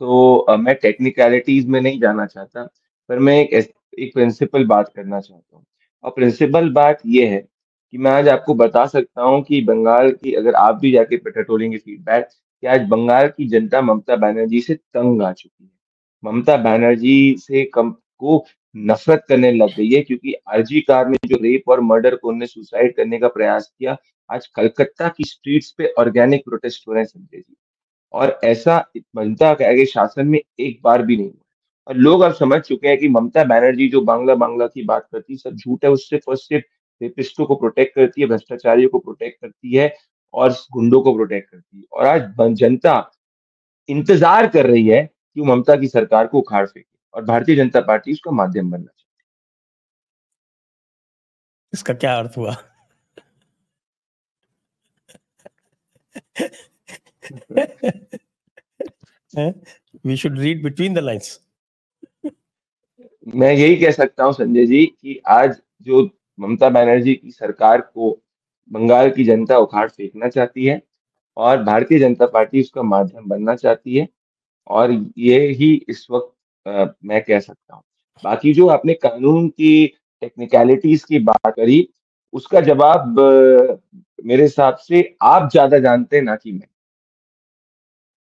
तो मैं टेक्निकलिटीज में नहीं जाना चाहता, पर मैं एक प्रिंसिपल बात करना चाहता हूँ। और प्रिंसिपल बात ये है कि मैं आज आपको बता सकता हूँ कि बंगाल की, अगर आप भी जाके टटोलेंगे फीडबैक, कि आज बंगाल की जनता ममता बनर्जी से तंग आ चुकी है। ममता बनर्जी से कम को नफरत करने लग गई है, क्योंकि आरजी कार में जो रेप और मर्डर को उन्होंने सुसाइड करने का प्रयास किया, आज कलकत्ता की स्ट्रीट्स पे ऑर्गेनिक प्रोटेस्ट हो रहे हैं संजय जी। और ऐसा ममता के शासन में एक बार भी नहीं हुआ। और लोग अब समझ चुके हैं कि ममता बनर्जी जो बांग्ला बांग्ला की बात करती है सब झूठ है। उससे फर्स्ट सिर्फ रेपिस्टों को प्रोटेक्ट करती है, भ्रष्टाचारियों को प्रोटेक्ट करती है और गुंडों को प्रोटेक्ट करती है। और आज जनता इंतजार कर रही है कि वो ममता की सरकार को उखाड़ फेंके और भारतीय जनता पार्टी उसका माध्यम बनना इसका क्या अर्थ हुआ? We should read between the lines. मैं यही कह सकता हूं संजय जी कि आज जो ममता बनर्जी की सरकार को बंगाल की जनता उखाड़ फेंकना चाहती है और भारतीय जनता पार्टी उसका माध्यम बनना चाहती है। और ये ही इस वक्त मैं कह सकता हूँ। बाकी जो आपने कानून की टेक्निकलिटीज की बात करी उसका जवाब मेरे हिसाब से आप ज्यादा जानते हैं ना कि मैं।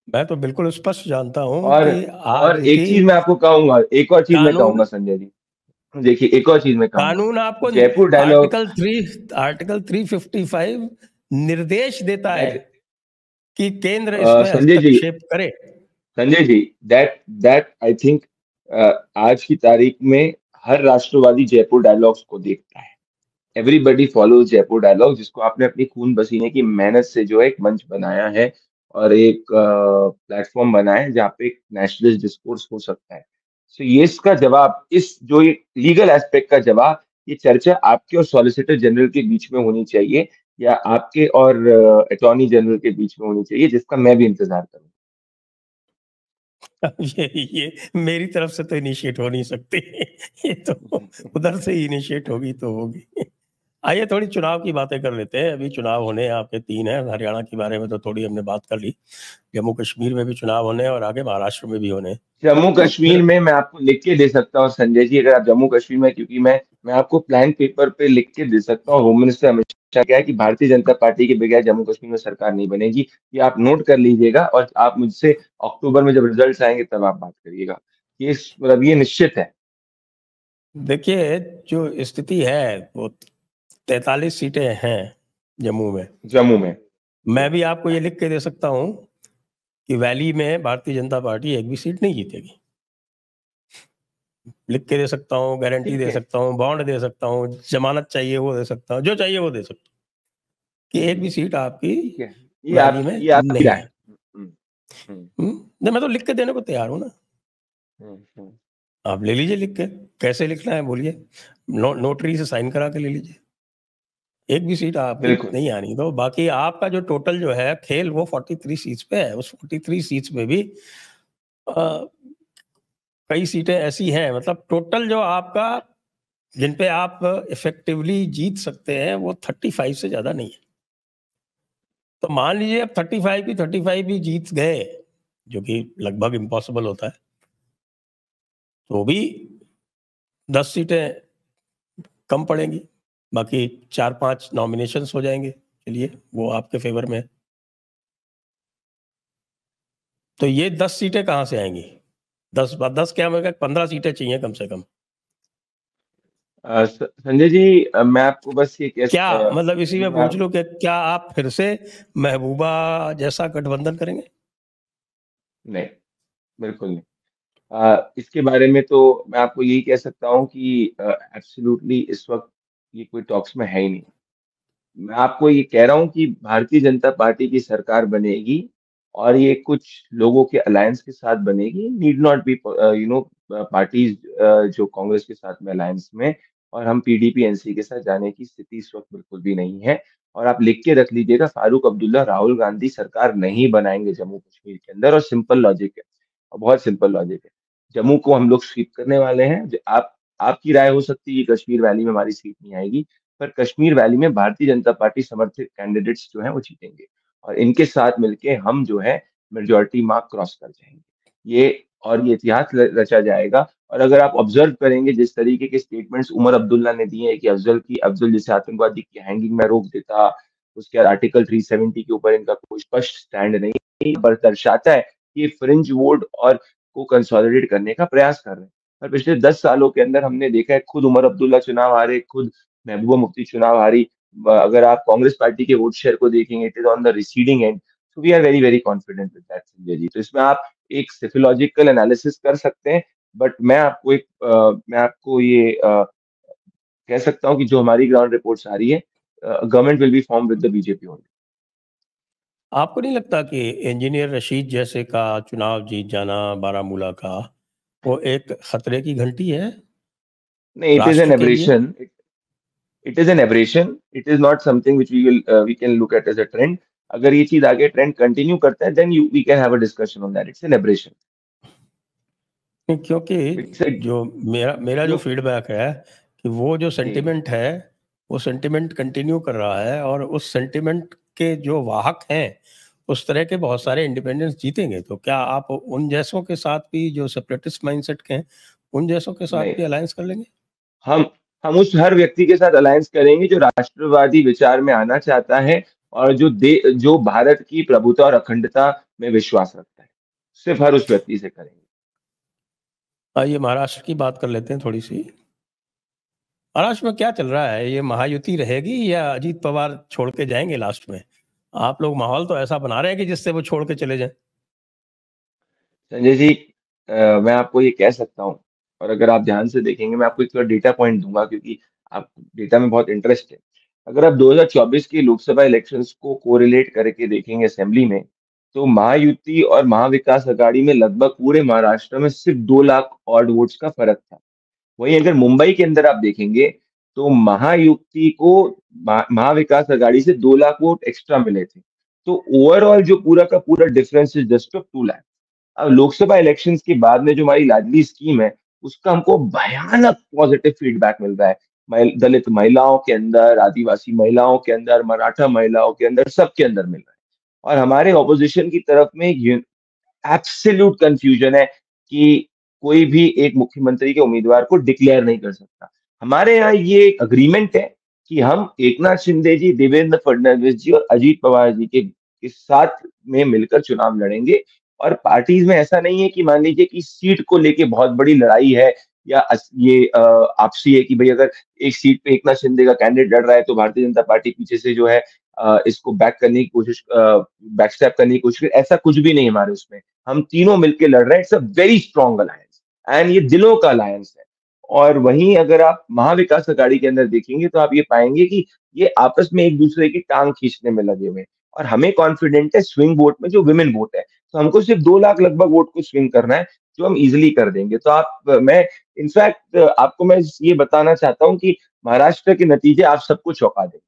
मैं तो बिल्कुल स्पष्ट जानता हूं और कि आज एक चीज मैं आपको कहूंगा, एक और चीज मैं कानून कहूंगा संजय जी। देखिए एक और चीज मैं कहूंगा। कानून आपको जयपुर डायलॉग आर्टिकल 355 निर्देश देता है दैट कि केंद्र इसमें संजय जी, हस्तक्षेप करे। Sanjay ji, that that I think आज की तारीख में हर राष्ट्रवादी जयपुर डायलॉग्स को देखता है। एवरीबडी फॉलोज जयपुर डायलॉग, जिसको आपने अपनी खून पसीने की मेहनत से जो है एक मंच बनाया है और एक प्लेटफॉर्म बनाया है जहाँ पे एक नेशनलिस्ट डिस्कोर्स हो सकता है। सो ये इसका जवाब, इस जो ये लीगल एस्पेक्ट का जवाब, ये चर्चा आपके और सॉलिसिटर जनरल के बीच में होनी चाहिए या आपके और अटॉर्नी जनरल के बीच में होनी चाहिए, जिसका मैं भी इंतजार करूँ। ये मेरी तरफ से तो इनिशिएट हो नहीं सकती। ये तो उधर से ही इनिशिएट होगी तो होगी। आइए थोड़ी चुनाव की बातें कर लेते हैं। अभी चुनाव होने हैं, आपके 3 हैं। हरियाणा के बारे में तो थोड़ी हमने बात कर ली। जम्मू कश्मीर में भी चुनाव होने हैं और आगे महाराष्ट्र में भी होने हैं। जम्मू तो कश्मीर फिर में मैं आपको लिख के दे सकता हूँ संजय जी, अगर आप जम्मू कश्मीर में, क्योंकि मैं आपको प्लान पेपर पे लिख के दे सकता हूँ। होम मिनिस्टर अमित शाह क्या है कि भारतीय जनता पार्टी के बगैर जम्मू कश्मीर में सरकार नहीं बनेगी। ये आप नोट कर लीजिएगा और आप मुझसे अक्टूबर में जब रिजल्ट आएंगे तब आप बात करिएगा। ये मतलब ये निश्चित है। देखिए, जो स्थिति है वो 43 सीटें हैं जम्मू में। जम्मू में मैं भी आपको ये लिख के दे सकता हूँ कि वैली में भारतीय जनता पार्टी एक भी सीट नहीं जीतेगी। लिख के दे सकता हूँ, गारंटी ठीक दे है, सकता हूँ, बॉन्ड दे सकता हूँ, जमानत चाहिए वो दे सकता हूँ, जो चाहिए वो दे सकता हूँ कि एक भी सीट आपकी ठीक है। वैली में ये आपकी नहीं राय है। है। हम्म, नहीं, मैं तो लिख के देने को तैयार हूँ ना। हम्म, हम्म, आप ले लीजिए लिख के। कैसे लिखना है बोलिए? नोटरी से साइन करा के ले लीजिए। एक भी सीट आपकी बिल्कुल। नहीं आनी। तो बाकी आपका जो टोटल जो है खेल वो 43 सीट्स पे है। उस 43 सीट्स में भी अ, कई सीटें ऐसी हैं, मतलब टोटल जो आपका जिन पे आप इफेक्टिवली जीत सकते हैं वो 35 से ज्यादा नहीं है। तो मान लीजिए अब 35 की 35 भी जीत गए, जो कि लगभग इम्पॉसिबल होता है, तो भी 10 सीटें कम पड़ेंगी। बाकी 4-5 नॉमिनेशंस हो जाएंगे। चलिए वो आपके फेवर में है। तो ये 10 सीटें कहाँ से आएंगी? 10 क्या, मेरे 15 सीटें चाहिए कम से कम। संजय जी, मैं आपको बस ये क्या मतलब इसी ये में पूछ लूं कि क्या आप फिर से महबूबा जैसा गठबंधन करेंगे? नहीं, बिल्कुल नहीं। इसके बारे में तो मैं आपको यही कह सकता हूँ कि एब्सोल्युटली इस वक्त ये कोई टॉक्स में है ही नहीं। मैं आपको ये कह रहा हूँ कि भारतीय जनता पार्टी की सरकार बनेगी और ये कुछ लोगों के अलायंस के साथ बनेगी। नीड नॉट बी पार्टीज जो कांग्रेस के साथ में अलायंस में, और हम पीडीपी एनसी के साथ जाने की स्थिति इस वक्त बिल्कुल भी नहीं है। और आप लिख के रख लीजिएगा, फारूक अब्दुल्ला राहुल गांधी सरकार नहीं बनाएंगे जम्मू कश्मीर के अंदर। और सिंपल लॉजिक है, और बहुत सिंपल लॉजिक है। जम्मू को हम लोग स्वीप करने वाले हैं। आप आपकी राय हो सकती है कि कश्मीर वैली में हमारी सीट नहीं आएगी, पर कश्मीर वैली में भारतीय जनता पार्टी समर्थित कैंडिडेट्स जो हैं वो जीतेंगे और इनके साथ मिलके हम जो है मेजोरिटी मार्क क्रॉस कर जाएंगे। ये और ये इतिहास रचा जाएगा। और अगर आप ऑब्जर्व करेंगे जिस तरीके के स्टेटमेंट्स उमर अब्दुल्ला ने दिए हैं कि अफजल जैसे आतंकवादी की हैंगिंग में रोक देता, उसके बाद आर्टिकल 370 के ऊपर इनका कोई स्पष्ट स्टैंड नहीं, पर दर्शाता है कि ये फ्रिंज वोट और को कंसोलिडेट करने का प्रयास कर रहे हैं। पर पिछले 10 सालों के अंदर हमने देखा है, खुद उमर अब्दुल्ला चुनाव हारे, खुद महबूबा मुफ्ती चुनाव हारी, अगर आप कांग्रेस पार्टी के वोट शेयर को देखेंगे, it is on the receding end. So we are very very confident with that Sanjay ji. तो इसमें आप एक सिफोलॉजिकल एनालिसिस कर सकते हैं, बट मैं आपको ये कह सकता हूँ कि जो हमारी ग्राउंड रिपोर्ट्स आ रही है, government will be form with the BJP only. आपको नहीं लगता कि इंजीनियर रशीद जैसे का चुनाव जीत जाना बारामूला का, वो एक खतरे की घंटी है नहीं, इट इज एन राष्ट्र के लिए? Aberration. It is an aberration, it is not something which we can look at as a trend. अगर ये चीज आगे ट्रेंड कंटिन्यू करता है, then you we can have a discussion on that. It's an aberration. नहीं, क्योंकि it's जो मेरा मेरा जो जो फीडबैक है कि वो जो जी सेंटिमेंट है, वो सेंटिमेंट कंटिन्यू कर रहा है, और उस सेंटिमेंट के जो वाहक हैं, उस तरह के बहुत सारे इंडिपेंडेंस जीतेंगे। तो क्या आप उन जैसों के साथ भी, जो सेपरेटिस्ट माइंडसेट के हैं, उन जैसों के साथ नहीं, भी अलायंस कर लेंगे? हम हम उस हर व्यक्ति के साथ अलायंस करेंगे जो राष्ट्रवादी विचार में आना चाहता है, और जो भारत की प्रभुता और अखंडता में विश्वास रखता है, सिर्फ हर उस व्यक्ति से करेंगे। आइए महाराष्ट्र की बात कर लेते हैं थोड़ी सी। महाराष्ट्र में क्या चल रहा है? ये महायुति रहेगी या अजीत पवार छोड़ के जाएंगे लास्ट में? आप लोग माहौल तो ऐसा बना रहे हैं कि जिससे वो छोड़ के चले जाएं। संजय जी, मैं आपको ये कह सकता हूँ, और अगर आप ध्यान से देखेंगे, मैं आपको एक डेटा पॉइंट दूंगा, क्योंकि आप डेटा में बहुत इंटरेस्ट है। अगर आप 2024 के लोकसभा इलेक्शंस को कोरिलेट करके देखेंगे असेंबली में, तो महायुति और महाविकास अघाड़ी में लगभग पूरे महाराष्ट्र में सिर्फ 2 लाख ऑड वोट्स का फर्क था। वहीं अगर मुंबई के अंदर आप देखेंगे, तो महायुति को महाविकास आघाड़ी से 2 लाख वोट एक्स्ट्रा मिले थे। तो ओवरऑल जो पूरा का पूरा difference is just of 2 lakh. अब लोकसभा इलेक्शंस के बाद में जो हमारी लाडली स्कीम है, उसका हमको भयानक पॉजिटिव फीडबैक मिल रहा है। दलित महिलाओं के अंदर, आदिवासी महिलाओं के अंदर, मराठा महिलाओं के अंदर, सबके अंदर मिल रहा है। और हमारे ऑपोजिशन की तरफ में एब्सोल्यूट कंफ्यूजन है कि कोई भी एक मुख्यमंत्री के उम्मीदवार को डिक्लेयर नहीं कर सकता। हमारे यहाँ ये एक अग्रीमेंट है कि हम एकनाथ शिंदे जी, देवेंद्र फडणवीस जी और अजीत पवार जी के साथ में मिलकर चुनाव लड़ेंगे। और पार्टीज में ऐसा नहीं है कि मान लीजिए कि सीट को लेके बहुत बड़ी लड़ाई है, या ये आपसी है कि भाई अगर एक सीट पे एकनाथ शिंदे का कैंडिडेट लड़ रहा है, तो भारतीय जनता पार्टी पीछे से जो है इसको बैक स्टेप करने की कोशिश करे। ऐसा कुछ भी नहीं हमारे उसमें। हम तीनों मिलकर लड़ रहे हैं। It's a very strong alliance, and ये दिलों का अलायंस है। और वहीं अगर आप महाविकास अघाड़ी के अंदर देखेंगे, तो आप ये पाएंगे कि ये आपस में एक दूसरे की टांग खींचने में लगे हुए हैं। और हमें कॉन्फिडेंट है स्विंग वोट में, जो विमेन वोट है, तो हमको सिर्फ 2 लाख लगभग वोट को स्विंग करना है, जो हम इजिली कर देंगे। तो मैं इनफैक्ट आपको मैं ये बताना चाहता हूँ कि महाराष्ट्र के नतीजे आप सबको चौंका देंगे।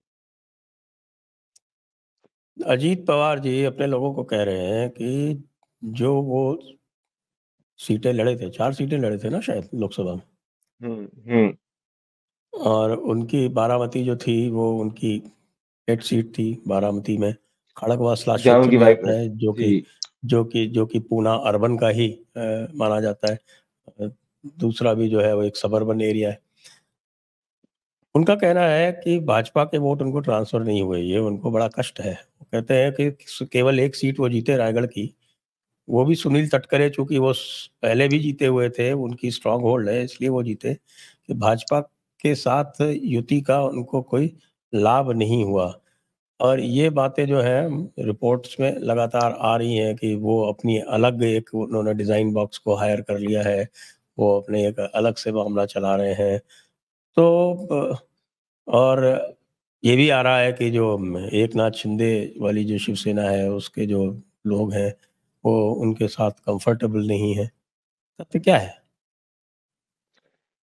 अजीत पवार जी अपने लोगों को कह रहे हैं कि जो वो सीटें लड़े थे, 4 सीटें लड़े थे ना शायद लोकसभा में, हम्म। और उनकी बारामती जो थी वो उनकी 8 सीट थी बारामती में। खड़गवासला जहाँ क्षेत्र उनकी में वाइफ आता है, जो जी। कि पूना अर्बन का ही माना जाता है। अ, दूसरा भी जो है वो एक सबर्बन एरिया है। उनका कहना है कि भाजपा के वोट उनको ट्रांसफर नहीं हुए, ये उनको बड़ा कष्ट है। वो कहते हैं कि केवल 1 सीट वो जीते रायगढ़ की, वो भी सुनील तटकरे, चूँकि वो पहले भी जीते हुए थे, उनकी स्ट्रॉन्ग होल्ड है, इसलिए वो जीते, कि भाजपा के साथ युति का उनको कोई लाभ नहीं हुआ। और ये बातें जो हैं रिपोर्ट्स में लगातार आ रही हैं कि वो अपनी अलग एक उन्होंने डिज़ाइन बॉक्स को हायर कर लिया है, वो अपने एक अलग से मामला चला रहे हैं। तो और ये भी आ रहा है कि जो एकनाथ शिंदे वाली जो शिवसेना है, उसके जो लोग हैं, वो उनके साथ कंफर्टेबल नहीं है। तथ्य क्या है?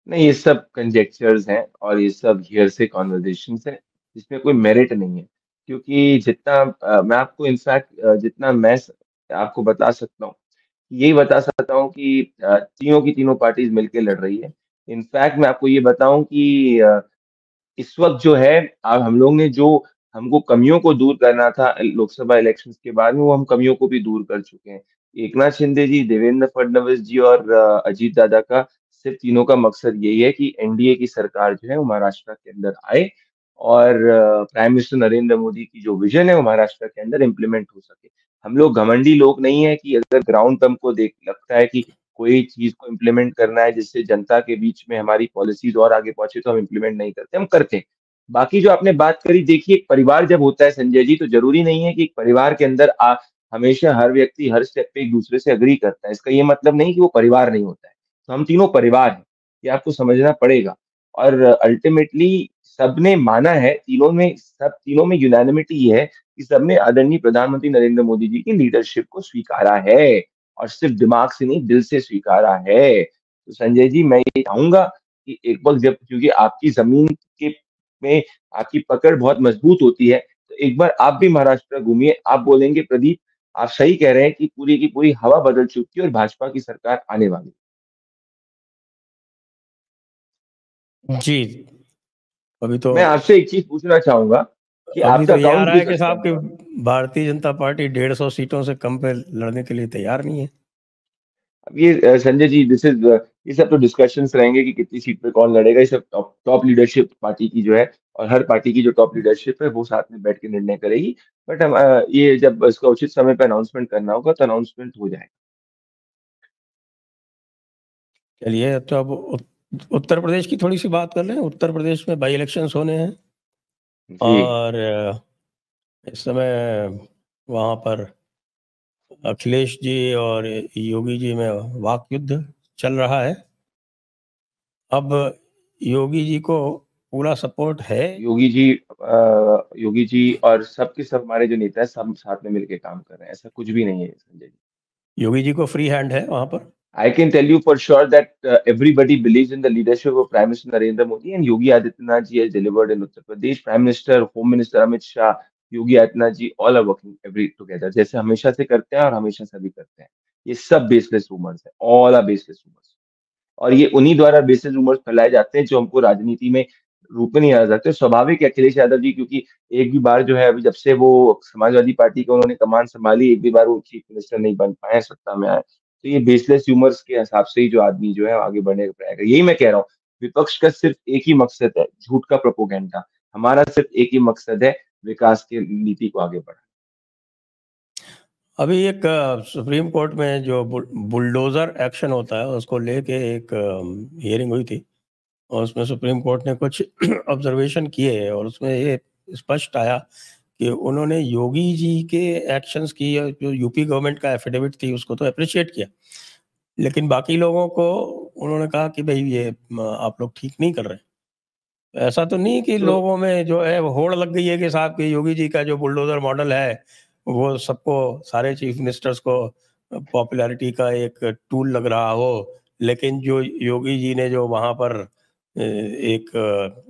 नहीं, ये सब कंजेक्चर्स हैं और ये सब हियरसे कॉन्वर्जेशंस हैं, जिसमें कोई मेरिट नहीं है। क्योंकि जितना मैं आपको इनफैक्ट जितना आपको बता सकता हूँ, यही बता सकता हूँ कि तीनों की तीनों पार्टीज मिलकर लड़ रही है। इनफैक्ट मैं आपको ये बताऊं कि इस वक्त जो है, अब हम लोग ने जो हमको कमियों को दूर करना था लोकसभा इलेक्शंस के बाद में, वो हम कमियों को भी दूर कर चुके हैं। एकनाथ शिंदे जी, देवेंद्र फडणवीस जी और अजीत दादा का सिर्फ तीनों का मकसद यही है कि एनडीए की सरकार जो है वो महाराष्ट्र के अंदर आए, और प्राइम मिनिस्टर नरेंद्र मोदी की जो विजन है वो महाराष्ट्र के अंदर इम्प्लीमेंट हो सके। हम लोग घमंडी लोग नहीं है कि अगर ग्राउंड पे हमको देख लगता है कि कोई चीज को इम्प्लीमेंट करना है जिससे जनता के बीच में हमारी पॉलिसीज और आगे पहुंचे, तो हम इम्प्लीमेंट नहीं करते, हम करते हैं। बाकी जो आपने बात करी, देखिए एक परिवार जब होता है संजय जी, तो जरूरी नहीं है कि एक परिवार के अंदर हमेशा हर व्यक्ति हर स्टेप पे एक दूसरे से अग्री करता है। इसका ये मतलब नहीं कि वो परिवार नहीं होता है। तो हम तीनों परिवार हैं, ये आपको समझना पड़ेगा। और अल्टीमेटली सबने माना है, तीनों में यूनानिमिटी ये है कि सबने आदरणीय प्रधानमंत्री नरेंद्र मोदी जी की लीडरशिप को स्वीकारा है, और सिर्फ दिमाग से नहीं, दिल से स्वीकारा है। तो संजय जी, मैं ये चाहूंगा कि एक वक्त जब, क्योंकि आपकी जमीन के में आपकी पकड़ बहुत मजबूत होती है, तो एक बार आप भी महाराष्ट्र घूमिए, आप बोलेंगे प्रदीप, आप सही कह रहे हैं कि पूरी की पूरी हवा बदल चुकी है और भाजपा की सरकार आने वाली जी। अभी है। तो मैं आपसे एक चीज पूछना चाहूंगा कि अभी आपका तो ये आ अकाउंट रहा भी है कि साहब सस्पेंड कि हुआ। भारतीय जनता पार्टी 150 सीटों से कम पे लड़ने के लिए तैयार नहीं है। अब ये संजय जी, दिस इज ये सब तो डिस्कशंस रहेंगे कि कितनी सीट पे कौन लड़ेगा। ये सब टॉप टॉप लीडरशिप पार्टी की जो है, और हर पार्टी की जो टॉप लीडरशिप है वो साथ में बैठ के निर्णय करेगी। बट हम ये जब इसका उचित समय पे अनाउंसमेंट करना होगा तो अनाउंसमेंट हो जाएगा। चलिए, तो अब उत्तर प्रदेश की थोड़ी सी बात कर लें। उत्तर प्रदेश में बाई इलेक्शंस होने हैं, जी। और इस समय वहाँ पर अखिलेश जी और योगी जी में वाक युद्ध चल रहा है। अब योगी जी को पूरा सपोर्ट है। योगी जी और सबके सब हमारे जो नेता है, सब साथ में मिलके काम कर रहे हैं, ऐसा कुछ भी नहीं है संजय जी। योगी जी को फ्री हैंड है वहाँ पर। I can tell you for sure that everybody believes in the leadership of Prime Minister Narendra Modi, and Yogi Adityanath ji has delivered in Uttar Pradesh. Prime Minister, Home Minister Amit Shah, Yogi Adityanath ji, all are working every together. जैसे हमेशा से करते हैं और हमेशा से भी करते हैं। ये सब baseless rumors है, all are baseless rumors। और ये उन्हीं द्वारा बेसिस रूमर्स फैलाए जाते हैं जो हमको राजनीति में रूप में नहीं आ सकते। स्वाभाविक है अखिलेश यादव जी, क्योंकि एक भी बार जो है, अभी जब से वो समाजवादी पार्टी का उन्होंने कमान संभाली, एक भी बार वो चीफ मिनिस्टर नहीं बन पाए, सत्ता में आए। तो ये बेसलेस ह्यूमर्स के हिसाब से ही जो आदमी जो है आगे बढ़ने का प्रयास है। यही मैं कह रहा हूँ, विपक्ष का सिर्फ एक ही मकसद है, झूठ का प्रोपोगेंडा। हमारा सिर्फ एक ही मकसद है, विकास की नीति को आगे बढ़ाना। अभी एक सुप्रीम कोर्ट में जो बुलडोजर एक्शन होता है उसको लेके एक हियरिंग हुई थी, और उसमें सुप्रीम कोर्ट ने कुछ ऑब्जर्वेशन किए, और उसमें ये स्पष्ट आया कि उन्होंने योगी जी के एक्शंस की, जो यूपी गवर्नमेंट का एफिडेविट थी उसको तो अप्रिशिएट किया, लेकिन बाकी लोगों को उन्होंने कहा कि भाई ये आप लोग ठीक नहीं कर रहे। ऐसा तो नहीं कि तो लोगों में जो है वो होड़ लग गई है कि साहब के योगी जी का जो बुलडोजर मॉडल है वो सबको, सारे चीफ मिनिस्टर्स को पॉपुलैरिटी का एक टूल लग रहा हो, लेकिन जो योगी जी ने जो वहाँ पर एक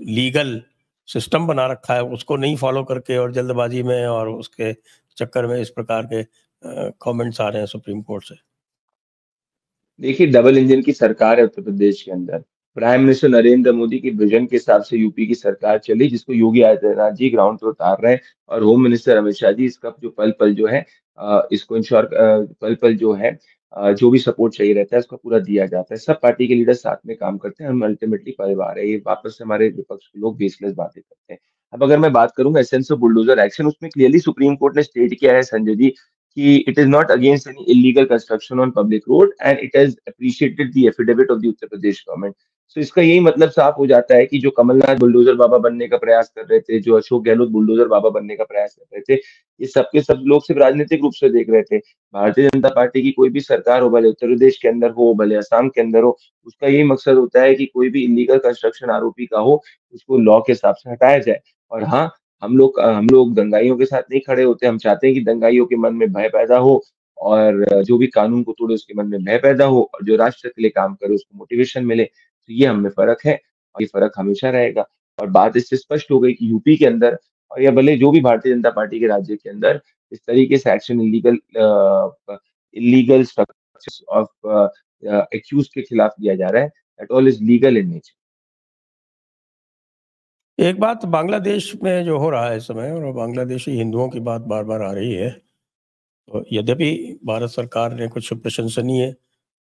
लीगल सिस्टम बना रखा है उसको नहीं फॉलो करके, और जल्दबाजी में और उसके चक्कर में इस प्रकार के कमेंट्स आ रहे हैं सुप्रीम कोर्ट से। देखिए, डबल इंजन की सरकार है उत्तर प्रदेश के अंदर। प्राइम मिनिस्टर नरेंद्र मोदी की विजन के हिसाब से यूपी की सरकार चली, जिसको योगी आदित्यनाथ जी ग्राउंड पे उतार रहे हैं। और होम मिनिस्टर अमित शाह जी इसका जो पल पल जो है, इसको इंश्योर, पल पल जो है, जो भी सपोर्ट चाहिए रहता है उसका पूरा दिया जाता है। सब पार्टी के लीडर साथ में काम करते हैं, हम अल्टीमेटली परिवार है। ये वापस से हमारे विपक्ष के लोग बेसलेस बातें करते हैं। अब अगर मैं बात करूंगा एसेंस ऑफ बुलडोजर एक्शन, उसमें क्लियरली सुप्रीम कोर्ट ने स्टेट किया है संजय जी कि it is not against any illegal construction on public road and it has appreciated the affidavit of the Uttar Pradesh government। So इसका यही मतलब साफ हो जाता है कि जो कमलनाथ बुलडोजर बाबा बनने का प्रयास कर रहे थे, जो अशोक गहलोत बुलडोजर बाबा बनने का प्रयास कर रहे थे, ये सबके सब लोग सिर्फ राजनीतिक रूप से देख रहे थे। भारतीय जनता पार्टी की कोई भी सरकार हो, भले उत्तर प्रदेश के अंदर हो, भले असम के अंदर हो, उसका यही मकसद होता है कि कोई भी इलीगल कंस्ट्रक्शन आरोपी का हो, उसको लॉ के हिसाब से हटाया जाए। और हाँ, हम लोग दंगाइयों के साथ नहीं खड़े होते। हम चाहते हैं कि दंगाइयों के मन में भय पैदा हो, और जो भी कानून को तोड़े उसके मन में भय पैदा हो, और जो राष्ट्र के लिए काम करे उसको मोटिवेशन मिले। तो ये हम में फर्क है, और ये फर्क हमेशा रहेगा। और बात इससे स्पष्ट हो गई कि यूपी के अंदर, और या भले जो भी भारतीय जनता पार्टी के राज्य के अंदर इस तरीके से action illegal structures of accused के खिलाफ लिया जा रहा है, that all is legal in nature. एक बात बांग्लादेश में जो हो रहा है इस समय, और बांग्लादेशी हिंदुओं की बात बार बार आ रही है, तो यद्यपि भारत सरकार ने कुछ प्रशंसनीय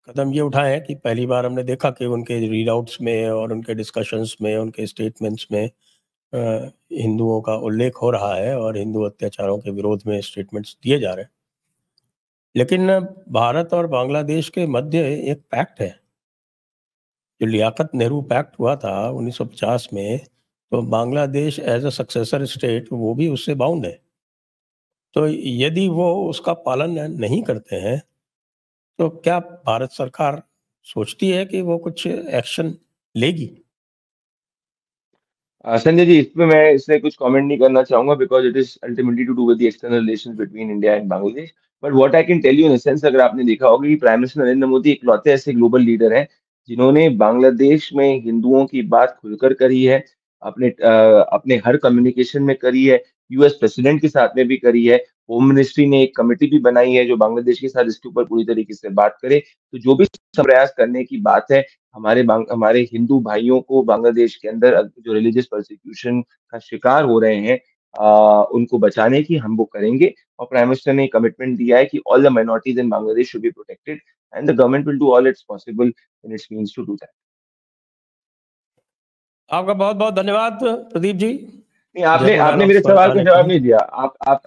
कदम ये उठाए हैं कि पहली बार हमने देखा कि उनके रीडआउट्स में और उनके डिस्कशंस में, उनके स्टेटमेंट्स में हिंदुओं का उल्लेख हो रहा है, और हिंदू अत्याचारों के विरोध में स्टेटमेंट्स दिए जा रहे हैं। लेकिन भारत और बांग्लादेश के मध्य एक पैक्ट है, जो लियाकत नेहरू पैक्ट हुआ था 1950 में। तो Bangladesh as a successor state वो भी उससे बाउंड है। तो यदि वो उसका पालन नहीं करते हैं, तो क्या भारत सरकार सोचती है कि वो कुछ एक्शन लेगी? संजय जी, इसमें मैं इससे कुछ कमेंट नहीं करना चाहूंगा because it is ultimately to do with the external relations between India and Bangladesh. But what I can tell you in sense, अगर आपने देखा होगा कि प्राइम मिनिस्टर नरेंद्र मोदी इकलौते ऐसे ग्लोबल लीडर हैं जिन्होंने बांग्लादेश में हिंदुओं की बात खुलकर करी है, अपने हर कम्युनिकेशन में करी है, यूएस प्रेसिडेंट के साथ में भी करी है। होम मिनिस्ट्री ने एक कमेटी भी बनाई है जो बांग्लादेश के साथ इसके ऊपर पूरी तरीके से बात करे। तो जो भी प्रयास करने की बात है, हमारे हिंदू भाइयों को बांग्लादेश के अंदर जो रिलीजियस परसिक्यूशन का शिकार हो रहे हैं, उनको बचाने की हम वो करेंगे। और प्राइम मिनिस्टर ने कमिटमेंट दिया है कि all the minorities in Bangladesh should be protected and the government will do all its possible in its means to do that. आपका बहुत-बहुत धन्यवाद प्रदीप जी, नहीं, आपने जयपुर आपने मेरे डायलॉग्स पर सवाल का आने के जवाब लिए। नहीं दिया।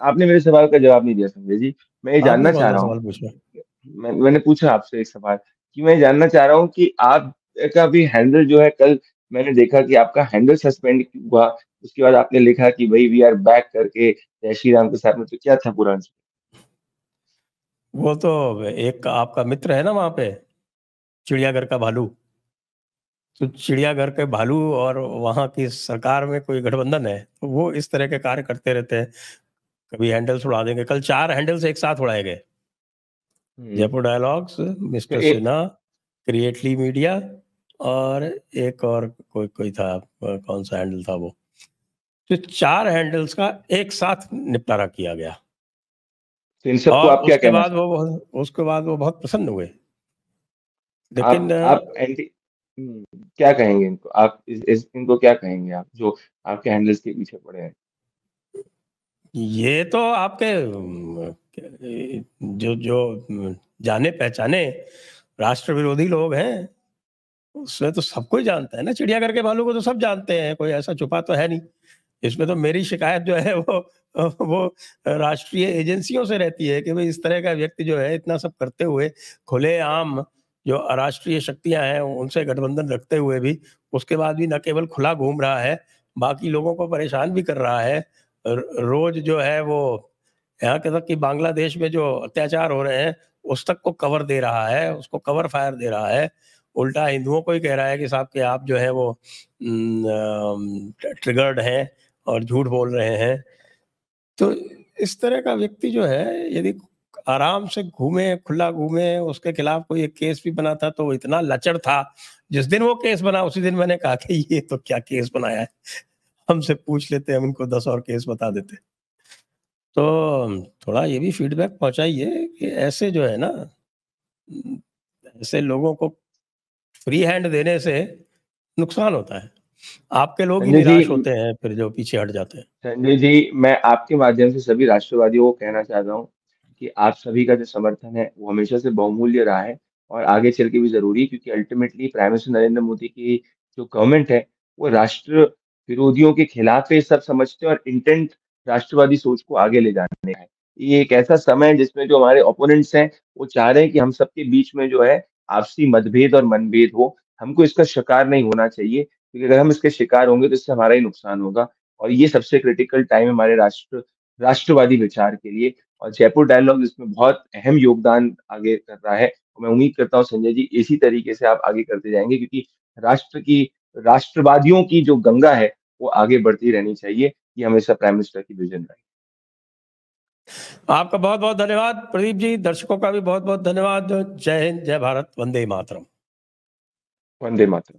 आपने मेरे सवाल का जवाब नहीं दिया संजय जी। मैं ये आपने जानना चाह कौन-सा रहा हूँ, सवाल पूछा? मैंने पूछा आपसे एक सवाल कि मैं जानना चाह रहा हूँ कि आपका भी हैंडल जो है, कल मैंने देखा कि आपका हैंडल सस्पेंड हुआ, उसके बाद आपने लिखा कि भाई वी आर बैक करके जय श्री राम के साथ में, तो क्या था पूरा? वो तो एक आपका मित्र है ना वहाँ पे, चिड़ियाघर का भालू। तो चिड़ियाघर के भालू और वहाँ की सरकार में कोई गठबंधन है, तो वो इस तरह के कार्य करते रहते हैं। कभी हैंडल्स उड़ा देंगे, कल 4 हैंडल्स एक साथ उड़ाए गए। हम्म। जयपुर डायलॉग्स, तो मिस्टर एक सिन्हा, क्रिएटली मीडिया और एक और कोई था, कौन-सा हैंडल था वो? तो 4 हैंडल्स का एक साथ निपटारा किया गया तो इन सबको और आप क्या कहना चाहते उसके बाद वो बहुत प्रसन्न हुए। हैं? लेकिन आप एंटी क्या कहेंगे इनको? आप इनको क्या कहेंगे आप, जो आपके हैंडल्स के पीछे पड़े हैं? ये तो आपके जो जो जाने पहचाने राष्ट्र विरोधी लोग हैं, उसमें तो सबको ही जानता है ना, चिड़ियाघर के भालू को तो सब जानते हैं, कोई ऐसा छुपा तो है नहीं। इसमें तो मेरी शिकायत जो है वो राष्ट्रीय एजेंसियों से रहती है कि भाई इस तरह का व्यक्ति जो है इतना सब करते हुए खुलेआम जो अराष्ट्रीय शक्तियां हैं उनसे गठबंधन रखते हुए भी उसके बाद भी न केवल खुला घूम रहा है, बाकी लोगों को परेशान भी कर रहा है। रोज जो है वो यहाँ के तक कि बांग्लादेश में जो अत्याचार हो रहे हैं उस तक को कवर दे रहा है, उसको कवर फायर दे रहा है। उल्टा हिंदुओं को ही कह रहा है कि साहब कि आप जो है वो ट्रिगर्ड हैं और झूठ बोल रहे हैं। तो इस तरह का व्यक्ति जो है यदि आराम से घूमे, खुला घूमे, उसके खिलाफ कोई एक केस भी बना था तो वो इतना लचर था, जिस दिन वो केस बना उसी दिन मैंने कहा कि ये तो क्या केस बनाया है, हमसे पूछ लेते, हम इनको 10 और केस बता देते। तो थोड़ा ये भी फीडबैक पहुँचाइए कि ऐसे जो है ना, ऐसे लोगों को फ्री हैंड देने से नुकसान होता है। आपके लोग ही संजय जी निराश होते हैं फिर जो पीछे हट जाते हैं। संजय जी, मैं आपके माध्यम से सभी राष्ट्रवादियों को कहना चाहता हूँ कि आप सभी का जो समर्थन है वो हमेशा से बहुमूल्य रहा है और आगे चल के भी जरूरी है, क्योंकि ultimately prime minister Narendra Modi की जो गवर्नमेंट है वो राष्ट्र विरोधियों के खिलाफ है, सब समझते हैं, और इंटेंट राष्ट्रवादी सोच को आगे ले जाने का है। ये एक ऐसा समय है जिसमें जो हमारे ओपोनेंट्स हैं वो चाह रहे हैं कि हम सबके बीच में जो है आपसी मतभेद और मनभेद हो। हमको इसका शिकार नहीं होना चाहिए, क्योंकि अगर हम इसके शिकार होंगे तो इससे हमारा ही नुकसान होगा। और ये सबसे क्रिटिकल टाइम है हमारे राष्ट्रवादी विचार के लिए, और जयपुर डायलॉग इसमें बहुत अहम योगदान आगे कर रहा है। और मैं उम्मीद करता हूँ संजय जी इसी तरीके से आप आगे करते जाएंगे, क्योंकि राष्ट्र की राष्ट्रवादियों की जो गंगा है वो आगे बढ़ती रहनी चाहिए। ये हमेशा प्राइम मिनिस्टर की विजन रही। आपका बहुत-बहुत धन्यवाद प्रदीप जी, दर्शकों का भी बहुत-बहुत धन्यवाद। जय हिंद, जय भारत, वंदे मातरम। वंदे मातरम।